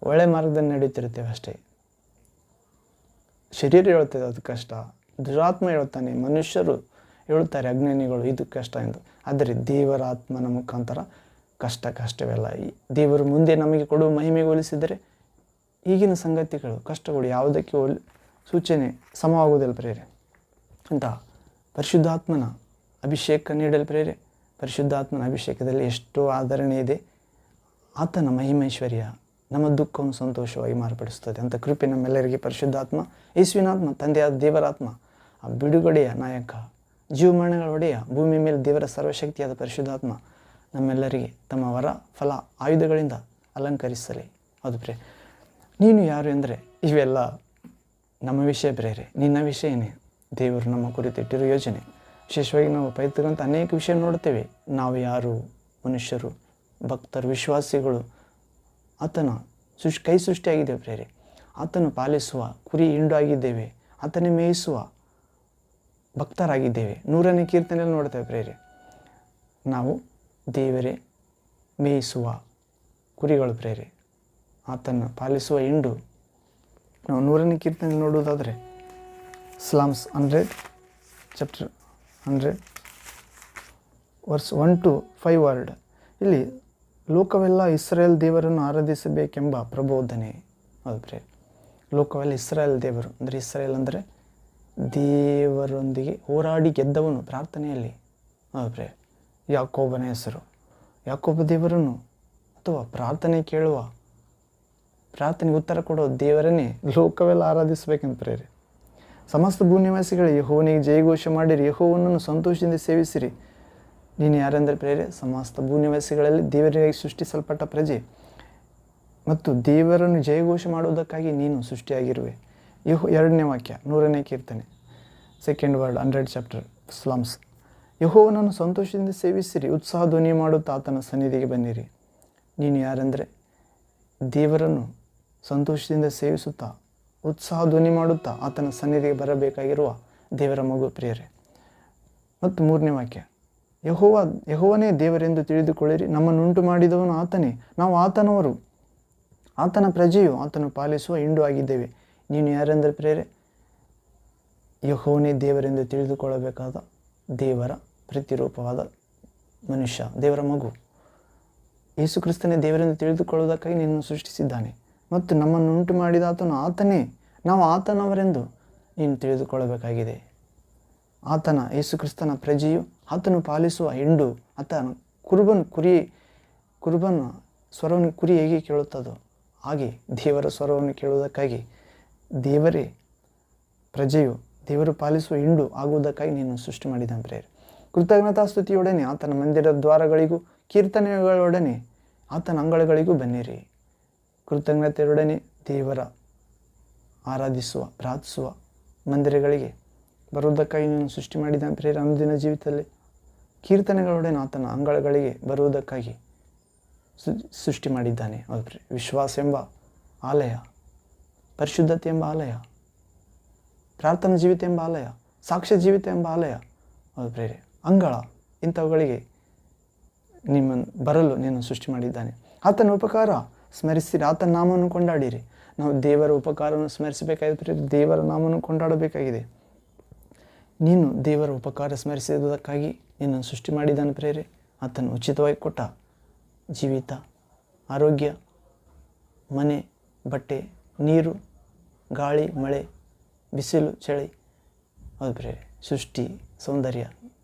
ಒಳ್ಳೆ ಮಾರ್ಗದಲ್ಲಿ ನಡೆಯುತ್ತಿರುತ್ತೇವೆ ಅಷ್ಟೇ. ಶರೀರ ಹೇಳ್ತದೆ ಅದು ಕಷ್ಟ, ದುರಾತ್ಮ ಹೇಳ್ತಾನೆ, ಮನುಷ್ಯರು ಹೇಳುತ್ತಾರೆ, ಅಜ್ಞಾನಿಗಳು ಇದು ಕಷ್ಟ ಎಂದು. ಆದರೆ ದೇವರ ಆತ್ಮನ ಮುಖಾಂತರ ಕಷ್ಟವೆಲ್ಲ ದೇವರು ಮುಂದೆ ನಮಗೆ ಕೊಡುವ ಮಹಿಮೆಗೆ ಹೋಲಿಸಿದರೆ ಈಗಿನ ಸಂಗತಿಗಳು ಕಷ್ಟಗಳು ಯಾವುದಕ್ಕೆ ಸೂಚನೆ ಸಮವಾಗುವುದಿಲ್ಲ ಪ್ರೇರೆ ಅಂತ ಪರಿಶುದ್ಧಾತ್ಮನ ಅಭಿಷೇಕ ನೀಡಲು ಪ್ರೇರೆ. ಪರಿಶುದ್ಧಾತ್ಮನ ಅಭಿಷೇಕದಲ್ಲಿ ಎಷ್ಟೋ ಆದರಣೆ ಇದೆ. ಆತನ ಮಹಿಮೇಶ್ವರ್ಯ ನಮ್ಮ ದುಃಖವನ್ನು ಸಂತೋಷವಾಗಿ ಮಾರ್ಪಡಿಸುತ್ತದೆ ಅಂತ ಕೃಪೆ ನಮ್ಮೆಲ್ಲರಿಗೆ ಪರಿಶುದ್ಧಾತ್ಮ, ಯೇಸುವಿನಾತ್ಮ, ತಂದೆಯಾದ ದೇವರಾತ್ಮ, ಆ ಬಿಡುಗಡೆಯ ನಾಯಕ, ಜೀವಮರಣಗಳ ಒಡೆಯ, ಭೂಮಿ ಮೇಲೆ ದೇವರ ಸರ್ವಶಕ್ತಿಯಾದ ಪರಿಶುದ್ಧಾತ್ಮ ನಮ್ಮೆಲ್ಲರಿಗೆ ತಮ್ಮ ವರ, ಫಲ, ಆಯುಧಗಳಿಂದ ಅಲಂಕರಿಸಲಿ. ಅದು ಪ್ರೇರೆ. ನೀನು ಯಾರು ಎಂದರೆ ಇವೆಲ್ಲ ನಮ್ಮ ವಿಷಯ ಪ್ರೇರೆ, ನಿನ್ನ ವಿಷಯನೇ ದೇವರು ನಮ್ಮ ಕುರಿತಿಟ್ಟಿರೋ ಯೋಜನೆ. ವಿಶೇಷವಾಗಿ ನಾವು ಪೈತೃಕಂತ ಅನೇಕ ವಿಷಯ ನೋಡ್ತೇವೆ. ನಾವು ಯಾರು, ಮನುಷ್ಯರು, ಭಕ್ತರು, ವಿಶ್ವಾಸಿಗಳು, ಆತನ ಕೈ ಸೃಷ್ಟಿಯಾಗಿದ್ದೇವೆ ಪ್ರೇರೆ. ಆತನು ಪಾಲಿಸುವ ಕುರಿ ಹಿಂಡು ಆಗಿದ್ದೇವೆ, ಆತನೇ ಮೇಯಿಸುವ ಭಕ್ತರಾಗಿದ್ದೇವೆ. 100ನೇ ಕೀರ್ತನೆಯಲ್ಲಿ ನೋಡ್ತೇವೆ ಪ್ರೇರೆ. ನಾವು ದೇವರೇ ಮೇಯಿಸುವ ಕುರಿಗಳು ಪ್ರೇರೆ, ಆತನ ಪಾಲಿಸುವ ಹಿಂಡು. ನಾವು 100ನೇ ಕೀರ್ತನೆಯಲ್ಲಿ ನೋಡುವುದಾದರೆ slams 100 chapter 100 verse 1 to 5 word. ಇಲ್ಲಿ ಲೋಕವೆಲ್ಲ ಇಸ್ರಾಯೇಲ್ ದೇವರನ್ನು ಆರಾಧಿಸಬೇಕೆಂಬ ಪ್ರಬೋಧನೆ. ಹೌದು ಪ್ರೇರೆ. ಲೋಕವೆಲ್ಲ ಇಸ್ರಾಯೇಲ್ ದೇವರು ಅಂದರೆ, ಇಸ್ರಾಯೇಲ್ ಅಂದರೆ ದೇವರೊಂದಿಗೆ ಹೋರಾಡಿ ಗೆದ್ದವನು ಪ್ರಾರ್ಥನೆಯಲ್ಲಿ. ಹೌದು ಪ್ರೇರೆ. ಯಾಕೋಬನ ಹೆಸರು, ಯಾಕೋಬ ದೇವರನ್ನು ಅಥವಾ ಪ್ರಾರ್ಥನೆ ಕೇಳುವ, ಪ್ರಾರ್ಥನೆಗೆ ಉತ್ತರ ಕೊಡೋ ದೇವರನ್ನೇ ಲೋಕವೆಲ್ಲ ಆರಾಧಿಸಬೇಕೆಂದು ಪ್ರೇರೆ. ಸಮಸ್ತ ಭೂನಿವಾಸಿಗಳು ಯೆಹೋವನಿಗೆ ಜಯಘೋಷ ಮಾಡಿರಿ, ಯೆಹೋವನನ್ನು ಸಂತೋಷದಿಂದ ಸೇವಿಸಿರಿ. ನೀನು ಯಾರೆಂದರೆ ಪ್ರೇರೆ, ಸಮಸ್ತ ಭೂನಿವಾಸಿಗಳಲ್ಲಿ ದೇವರಿಗೆ ಸೃಷ್ಟಿಸಲ್ಪಟ್ಟ ಪ್ರಜೆ ಮತ್ತು ದೇವರನ್ನು ಜಯಘೋಷ ಮಾಡುವುದಕ್ಕಾಗಿ ನೀನು ಸೃಷ್ಟಿಯಾಗಿರುವೆ. 2ನೇ ವಾಕ್ಯ 100ನೇ ಕೀರ್ತನೆ 2nd ವರ್ಡ್ 100 ಚಾಪ್ಟರ್ ಸ್ಲಾಮ್ಸ್. ಯೆಹೋವನನ್ನು ಸಂತೋಷದಿಂದ ಸೇವಿಸಿರಿ, ಉತ್ಸಾಹ ಧ್ವನಿ ಮಾಡುತ್ತಾ ಆತನ ಸನ್ನಿಧಿಗೆ ಬನ್ನಿರಿ. ನೀನು ಯಾರೆಂದರೆ ದೇವರನ್ನು ಸಂತೋಷದಿಂದ ಸೇವಿಸುತ್ತಾ ಉತ್ಸಾಹ ಧ್ವನಿ ಮಾಡುತ್ತಾ ಆತನ ಸನ್ನಿಧಿಗೆ ಬರಬೇಕಾಗಿರುವ ದೇವರ ಮಗು ಪ್ರಿಯರೇ. ಮತ್ತು 3ನೇ ವಾಕ್ಯ, ಯೆಹೋವನೇ ದೇವರೆಂದು ತಿಳಿದುಕೊಳ್ಳಿರಿ, ನಮ್ಮನ್ನುಂಟು ಮಾಡಿದವನು ಆತನೇ, ನಾವು ಆತನವರು, ಆತನ ಪ್ರಜೆಯು, ಆತನು ಪಾಲಿಸುವ ಹಿಂಡು ಆಗಿದ್ದೇವೆ. ನೀನು ಯಾರೆಂದರೆ ಪ್ರೇರೆ, ಯೆಹೋವನೇ ದೇವರೆಂದು ತಿಳಿದುಕೊಳ್ಳಬೇಕಾದ ದೇವರ ಪ್ರತಿರೂಪವಾದ ಮನುಷ್ಯ, ದೇವರ ಮಗು. ಯೇಸು ಕ್ರಿಸ್ತನೇ ದೇವರೆಂದು ತಿಳಿದುಕೊಳ್ಳುವುದಕ್ಕಾಗಿ ನಿನ್ನನ್ನು ಸೃಷ್ಟಿಸಿದ್ದಾನೆ ಮತ್ತು ನಮ್ಮನ್ನು ಉಂಟು ಮಾಡಿದ ಆತನು ಆತನೇ, ನಾವು ಆತನವರೆಂದು ನೀನು ತಿಳಿದುಕೊಳ್ಳಬೇಕಾಗಿದೆ. ಆತನ ಯೇಸು ಕ್ರಿಸ್ತನ ಪ್ರಜೆಯು, ಆತನು ಪಾಲಿಸುವ ಹಿಂಡು, ಆತನ ಕುರುಬನ ಸ್ವರವನ್ನು ಕುರಿ ಹೇಗೆ ಕೇಳುತ್ತದೋ ಹಾಗೆ ದೇವರ ಸ್ವರವನ್ನು ಕೇಳುವುದಕ್ಕಾಗಿ ದೇವರೇ ಪ್ರಜೆಯು, ದೇವರು ಪಾಲಿಸುವ ಹಿಂಡು ಆಗುವುದಕ್ಕಾಗಿ ನೀನು ಸೃಷ್ಟಿ ಮಾಡಿದ್ದಾನೆ ಪ್ರೇರೆ. ಕೃತಜ್ಞತಾ ಸ್ತುತಿಯೊಡನೆ ಆತನ ಮಂದಿರದ ದ್ವಾರಗಳಿಗೂ ಕೀರ್ತನೆಗಳೊಡನೆ ಆತನ ಅಂಗಳಗಳಿಗೂ ಬನ್ನಿರಿ. ಕೃತಜ್ಞತೆಯೊಡನೆ ದೇವರ ಆರಾಧಿಸುವ ಪ್ರಾರ್ಥಿಸುವ ಮಂದಿರಗಳಿಗೆ ಬರುವುದಕ್ಕಾಗಿ ನೀನು ಸೃಷ್ಟಿ ಮಾಡಿದ ಪ್ರೇರೆ. ಅನುದಿನ ಜೀವಿತದಲ್ಲಿ ಕೀರ್ತನೆಗಳೊಡನೆ ಆತನ ಅಂಗಳಗಳಿಗೆ ಬರುವುದಕ್ಕಾಗಿ ಸೃಷ್ಟಿ ಮಾಡಿದ್ದಾನೆ. ಹೌದು, ವಿಶ್ವಾಸ ಎಂಬ ಆಲಯ, ಪರಿಶುದ್ಧತೆ ಎಂಬ ಆಲಯ, ಪ್ರಾರ್ಥನಾ ಜೀವಿತ ಎಂಬ ಆಲಯ, ಸಾಕ್ಷ್ಯ ಜೀವಿತ ಎಂಬ ಆಲಯ. ಹೌದು ಪ್ರೇರೆ, ಅಂಗಳ ಇಂಥವುಗಳಿಗೆ ನಿಮ್ಮನ್ನು ಬರಲು ನೀನು ಸೃಷ್ಟಿ ಮಾಡಿದ್ದಾನೆ. ಆತನ ಉಪಕಾರ ಸ್ಮರಿಸಿರಿ, ಆತನ ನಾಮವನ್ನು ಕೊಂಡಾಡಿರಿ. ನಾವು ದೇವರ ಉಪಕಾರವನ್ನು ಸ್ಮರಿಸಬೇಕಾಗಿದೆ ಪ್ರೇರೆ, ದೇವರ ನಾಮವನ್ನು ಕೊಂಡಾಡಬೇಕಾಗಿದೆ. ನೀನು ದೇವರ ಉಪಕಾರ ಸ್ಮರಿಸಿರುವುದಕ್ಕಾಗಿ ನಿನ್ನನ್ನು ಸೃಷ್ಟಿ ಮಾಡಿದ್ದಾನೆ ಪ್ರೇರೆ. ಆತನು ಉಚಿತವಾಗಿ ಕೊಟ್ಟ ಜೀವಿತ, ಆರೋಗ್ಯ, ಮನೆ, ಬಟ್ಟೆ, ನೀರು, ಗಾಳಿ, ಮಳೆ, ಬಿಸಿಲು, ಚಳಿ, ಹೌದು ಪ್ರೇರೆ, ಸೃಷ್ಟಿ, ಸೌಂದರ್ಯ,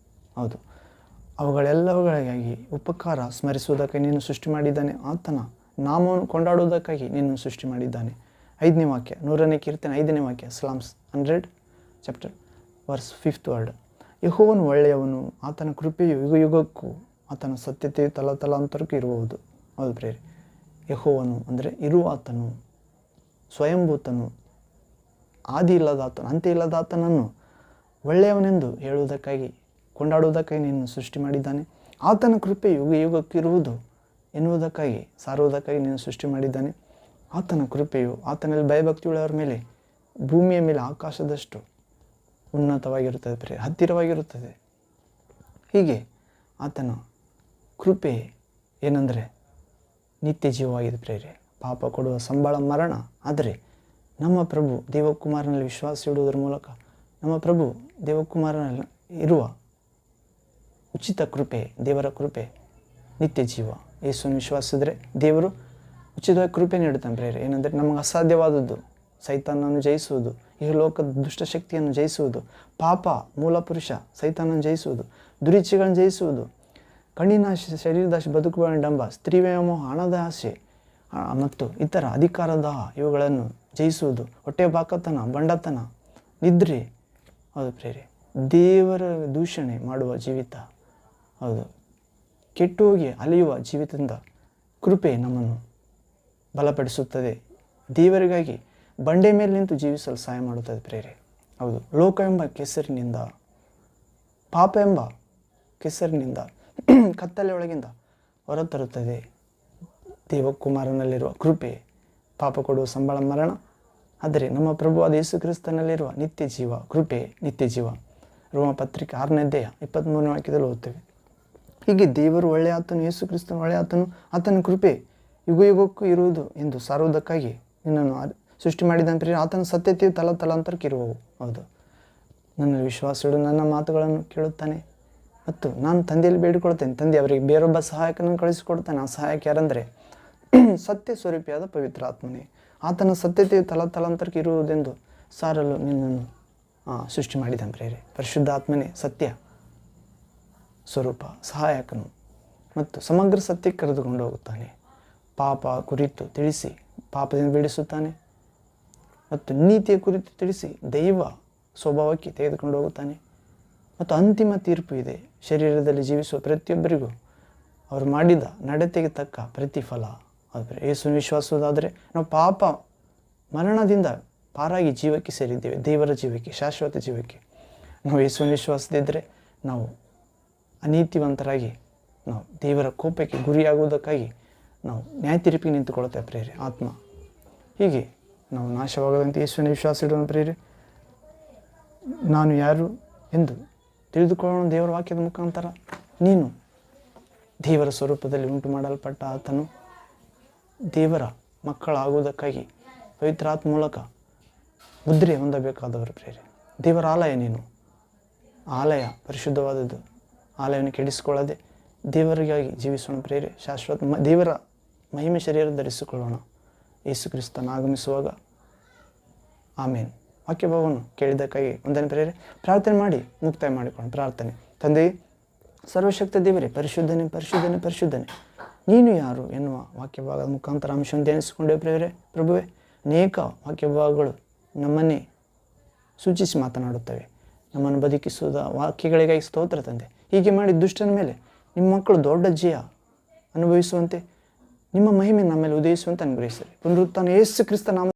ಹೌದು, ಅವುಗಳೆಲ್ಲವುಗಳಿಗಾಗಿ ಉಪಕಾರ ಸ್ಮರಿಸುವುದಕ್ಕೆ ನೀನು ಸೃಷ್ಟಿ ಮಾಡಿದ್ದಾನೆ. ಆತನ ನಾಮವನ್ನು ಕೊಂಡಾಡುವುದಕ್ಕಾಗಿ ನೀನು ಸೃಷ್ಟಿ ಮಾಡಿದ್ದಾನೆ. 5ನೇ ವಾಕ್ಯ, 100ನೇ ಕೀರ್ತನೆ 5ನೇ ವಾಕ್ಯ, Psalms 100 chapter verse 5th word. ಯೆಹೋವನು ಒಳ್ಳೆಯವನು, ಆತನ ಕೃಪೆಯು ಯುಗ ಯುಗಕ್ಕೂ, ಆತನ ಸತ್ಯತೆಯು ತಲಾಂತರಕ್ಕೂ ಇರುವುದು. ಹೌದು ಪ್ರೇರೆ, ಯೆಹೋವನು ಅಂದರೆ ಇರುವಾತನು, ಸ್ವಯಂಭೂತನು, ಆದಿ ಇಲ್ಲದಾತನು, ಅಂತ್ಯ ಇಲ್ಲದಾತನನ್ನು ಒಳ್ಳೆಯವನೆಂದು ಹೇಳುವುದಕ್ಕಾಗಿ ಕೊಂಡಾಡುವುದಕ್ಕಾಗಿ ನೀನು ಸೃಷ್ಟಿ ಮಾಡಿದ್ದಾನೆ. ಆತನ ಕೃಪೆ ಯುಗ ಯುಗಕ್ಕಿರುವುದು ಎನ್ನುವುದಕ್ಕಾಗಿ ಸಾರುವುದಕ್ಕಾಗಿ ನೀನು ಸೃಷ್ಟಿ ಮಾಡಿದ್ದಾನೆ. ಆತನ ಕೃಪೆಯು ಆತನಲ್ಲಿ ಭಯಭಕ್ತಿಯುಳ್ಳವರ ಮೇಲೆ ಭೂಮಿಯ ಮೇಲೆ ಆಕಾಶದಷ್ಟು ಉನ್ನತವಾಗಿರುತ್ತದೆ ಪ್ರೇರೆ, ಹತ್ತಿರವಾಗಿರುತ್ತದೆ. ಹೀಗೆ ಆತನ ಕೃಪೆ ಏನೆಂದರೆ ನಿತ್ಯ ಜೀವವಾಗಿದೆ ಪ್ರೇರೆ. ಪಾಪ ಕೊಡುವ ಸಂಬಳ ಮರಣ. ಆದರೆ ನಮ್ಮ ಪ್ರಭು ದೇವಕುಮಾರನಲ್ಲಿ ವಿಶ್ವಾಸ ಇಡುವುದರ ಮೂಲಕ ನಮ್ಮ ಪ್ರಭು ದೇವಕುಮಾರನಲ್ಲಿ ಇರುವ ಉಚಿತ ಕೃಪೆ, ದೇವರ ಕೃಪೆ ನಿತ್ಯ ಜೀವ. ಯೇಸುವನ್ನು ವಿಶ್ವಾಸಿಸಿದರೆ ದೇವರು ಉಚಿತವಾಗಿ ಕೃಪೆ ನೀಡುತ್ತಾನೆ ಪ್ರೇರೆ. ಏನೆಂದರೆ ನಮಗೆ ಅಸಾಧ್ಯವಾದದ್ದು ಸೈತಾನನ್ನು ಜಯಿಸುವುದು, ಈ ಲೋಕದ ದುಷ್ಟಶಕ್ತಿಯನ್ನು ಜಯಿಸುವುದು, ಪಾಪ ಮೂಲಪುರುಷ ಸೈತಾನನ್ನು ಜಯಿಸುವುದು, ದುರಿಚ್ಛೆಗಳನ್ನು ಜಯಿಸುವುದು, ಕಣ್ಣಿನಾಶೆ, ಶರೀರದಾಶೆ, ಬದುಕುವ ಡಂಬ, ಸ್ತ್ರೀ ವ್ಯಾಮೋಹ, ಹಣದ ಆಸೆ ಮತ್ತು ಇತರ ಅಧಿಕಾರದ ಇವುಗಳನ್ನು ಜಯಿಸುವುದು, ಹೊಟ್ಟೆ ಬಾಕತನ, ಬಂಡತನ, ನಿದ್ರೆ, ಹೌದು ಪ್ರೇರೆ, ದೇವರ ದೂಷಣೆ ಮಾಡುವ ಜೀವಿತ, ಹೌದು, ಕೆಟ್ಟು ಹೋಗಿ ಅಲಿಯುವ ಜೀವಿತದಿಂದ ಕೃಪೆ ನಮ್ಮನ್ನು ಬಲಪಡಿಸುತ್ತದೆ. ದೇವರಿಗಾಗಿ ಬಂಡೆ ಮೇಲೆ ನಿಂತು ಜೀವಿಸಲು ಸಹಾಯ ಮಾಡುತ್ತದೆ ಪ್ರೇರೆ. ಹೌದು, ಲೋಕ ಎಂಬ ಕೆಸರಿನಿಂದ, ಪಾಪ ಎಂಬ ಕೆಸರಿನಿಂದ, ಕತ್ತಲೆ ಒಳಗಿಂದ ಹೊರತರುತ್ತದೆ ದೇವಕುಮಾರನಲ್ಲಿರುವ ಕೃಪೆ. ಪಾಪ ಕೊಡುವ ಸಂಬಳ ಮರಣ, ಆದರೆ ನಮ್ಮ ಪ್ರಭುವಾದ ಯೇಸು ಕ್ರಿಸ್ತನಲ್ಲಿರುವ ನಿತ್ಯ ಜೀವ, ಕೃಪೆ ನಿತ್ಯ ಜೀವ. ರೋಮ ಪತ್ರಿಕೆ 6ನೇ ಅಧ್ಯಾಯ 23ನೇ ವಾಕ್ಯದಲ್ಲಿ ಓದ್ತೇವೆ. ಹೀಗೆ ದೇವರು ಒಳ್ಳೆಯ ಆತನು, ಯೇಸು ಕ್ರಿಸ್ತನು ಒಳ್ಳೆಯ ಆತನು, ಆತನ ಕೃಪೆ ಯುಗ ಯುಗಕ್ಕೂ ಇರುವುದು ಎಂದು ಸಾರುವುದಕ್ಕಾಗಿ ನಿನ್ನನ್ನು ಸೃಷ್ಟಿ ಮಾಡಿದಂತೆ ಪ್ರೇರೆ. ಆತನ ಸತ್ಯತೆಯು ತಲಾಂತರಕ್ಕೆ ಇರುವವು. ಹೌದು, ನನ್ನಲ್ಲಿ ವಿಶ್ವಾಸ ಇಡು, ನನ್ನ ಮಾತುಗಳನ್ನು ಕೇಳುತ್ತಾನೆ ಮತ್ತು ನಾನು ತಂದೆಯಲ್ಲಿ ಬೇಡಿಕೊಳ್ತೇನೆ, ತಂದೆ ಅವರಿಗೆ ಬೇರೊಬ್ಬ ಸಹಾಯಕನನ್ನು ಕಳಿಸಿಕೊಡ್ತಾನೆ. ಆ ಸಹಾಯಕ ಯಾರಂದರೆ ಸತ್ಯ ಸ್ವರೂಪಿಯಾದ ಪವಿತ್ರ ಆತ್ಮನೇ. ಆತನ ಸತ್ಯತೆಯು ತಲಾಂತರಕ್ಕೆ ಇರುವುದೆಂದು ಸಾರಲು ನಿನ್ನನ್ನು ಸೃಷ್ಟಿ ಮಾಡಿದ್ದಾನೆ ಪ್ರೇರೆ. ಪರಿಶುದ್ಧ ಆತ್ಮನೇ ಸತ್ಯ ಸ್ವರೂಪ, ಸಹಾಯಕನು ಮತ್ತು ಸಮಗ್ರ ಸತ್ಯಕ್ಕೆ ಕರೆದುಕೊಂಡು ಹೋಗುತ್ತಾನೆ. ಪಾಪ ಕುರಿತು ತಿಳಿಸಿ ಪಾಪದಿಂದ ಬಿಡಿಸುತ್ತಾನೆ ಮತ್ತು ನೀತಿಯ ಕುರಿತು ತಿಳಿಸಿ ದೈವ ಸ್ವಭಾವಕ್ಕೆ ತೆಗೆದುಕೊಂಡು ಹೋಗುತ್ತಾನೆ. ಮತ್ತು ಅಂತಿಮ ತೀರ್ಪು ಇದೆ. ಶರೀರದಲ್ಲಿ ಜೀವಿಸುವ ಪ್ರತಿಯೊಬ್ಬರಿಗೂ ಅವರು ಮಾಡಿದ ನಡತೆಗೆ ತಕ್ಕ ಪ್ರತಿಫಲ. ಆದರೆ ಯೇಸುವಿನ ವಿಶ್ವಾಸವಾದರೆ ನಾವು ಪಾಪ ಮರಣದಿಂದ ಪಾರಾಗಿ ಜೀವಕ್ಕೆ ಸೇರಿದ್ದೇವೆ, ದೇವರ ಜೀವಕ್ಕೆ, ಶಾಶ್ವತ ಜೀವಕ್ಕೆ. ನಾವು ಯೇಸುವಿನ ವಿಶ್ವಾಸದಿದ್ದರೆ ನಾವು ಅನೀತಿವಂತರಾಗಿ ನಾವು ದೇವರ ಕೋಪಕ್ಕೆ ಗುರಿಯಾಗುವುದಕ್ಕಾಗಿ ನಾವು ನ್ಯಾಯ ತೀರ್ಪಿಗೆ ನಿಂತುಕೊಳ್ಳುತ್ತೇವೆ ಪ್ರೇರೆ. ಆತ್ಮ ಹೀಗೆ ನಾವು ನಾಶವಾಗದಂತೆ ಯೇಸುವಿನ ವಿಶ್ವಾಸ ಇಡೋಣ ಪ್ರೇರೆ. ನಾನು ಯಾರು ಎಂದು ತಿಳಿದುಕೊಳ್ಳೋಣ ದೇವರ ವಾಕ್ಯದ ಮುಖಾಂತರ. ನೀನು ದೇವರ ಸ್ವರೂಪದಲ್ಲಿ ಉಂಟು ಮಾಡಲ್ಪಟ್ಟ ಆತನು ದೇವರ ಮಕ್ಕಳಾಗುವುದಕ್ಕಾಗಿ ಪವಿತ್ರಾತ್ಮ ಮೂಲಕ ಮುದ್ರೆ ಹೊಂದಬೇಕಾದವರು ಪ್ರೇರೆ. ದೇವರ ಆಲಯ ನೀನು. ಆಲಯ ಪರಿಶುದ್ಧವಾದದ್ದು. ಆಲಯವನ್ನು ಕೆಡಿಸಿಕೊಳ್ಳದೆ ದೇವರಿಗಾಗಿ ಜೀವಿಸೋಣ ಪ್ರೇರೆ. ಶಾಶ್ವತ ದೇವರ ಮಹಿಮೆ ಶರೀರ ಧರಿಸಿಕೊಳ್ಳೋಣ ಯೇಸು ಕ್ರಿಸ್ತನ ಆಗಮಿಸುವಾಗ. ಆಮೇನ್. ವಾಕ್ಯ ಭಾವವನ್ನು ಕೇಳಿದ್ದಕ್ಕಾಗಿ ಒಂದನೇ ಪ್ರೇರೆ. ಪ್ರಾರ್ಥನೆ ಮಾಡಿ ಮುಕ್ತಾಯ ಮಾಡಿಕೊಳ್ಳೋಣ. ಪ್ರಾರ್ಥನೆ. ತಂದೆಯೇ, ಸರ್ವಶಕ್ತ ದೇವರೇ, ಪರಿಶುದ್ಧನೇ ಪರಿಶುದ್ಧನೇ ಪರಿಶುದ್ಧನೇ ನೀನು ಯಾರು ಎನ್ನುವ ವಾಕ್ಯ ಭಾಗದ ಮುಖಾಂತರ ಅಂಶವನ್ನು ಧ್ಯಾನಿಸಿಕೊಂಡೇ ಪ್ರೇರೆ. ಪ್ರಭುವೇ, ಅನೇಕ ವಾಕ್ಯ ಭಾಗಗಳು ನಮ್ಮನ್ನೇ ಸೂಚಿಸಿ ಮಾತನಾಡುತ್ತವೆ. ನಮ್ಮನ್ನು ಬದುಕಿಸುವುದ ವಾಕ್ಯಗಳಿಗಾಗಿ ಸ್ತೋತ್ರ ತಂದೆ. ಹೀಗೆ ಮಾಡಿ ದುಷ್ಟನ ಮೇಲೆ ನಿಮ್ಮ ಮಕ್ಕಳು ದೊಡ್ಡ ಜಯ ಅನುಭವಿಸುವಂತೆ ನಿಮ್ಮ ಮಹಿಮೆ ನಮ್ಮ ಮೇಲೆ ಉದಯಿಸುವಂತೆ ಅನುಗ್ರಹಿಸಿರಿ. ಪುನರುತ್ಥಾನ ಯೇಸು ಕ್ರಿಸ್ತ ನಾಮ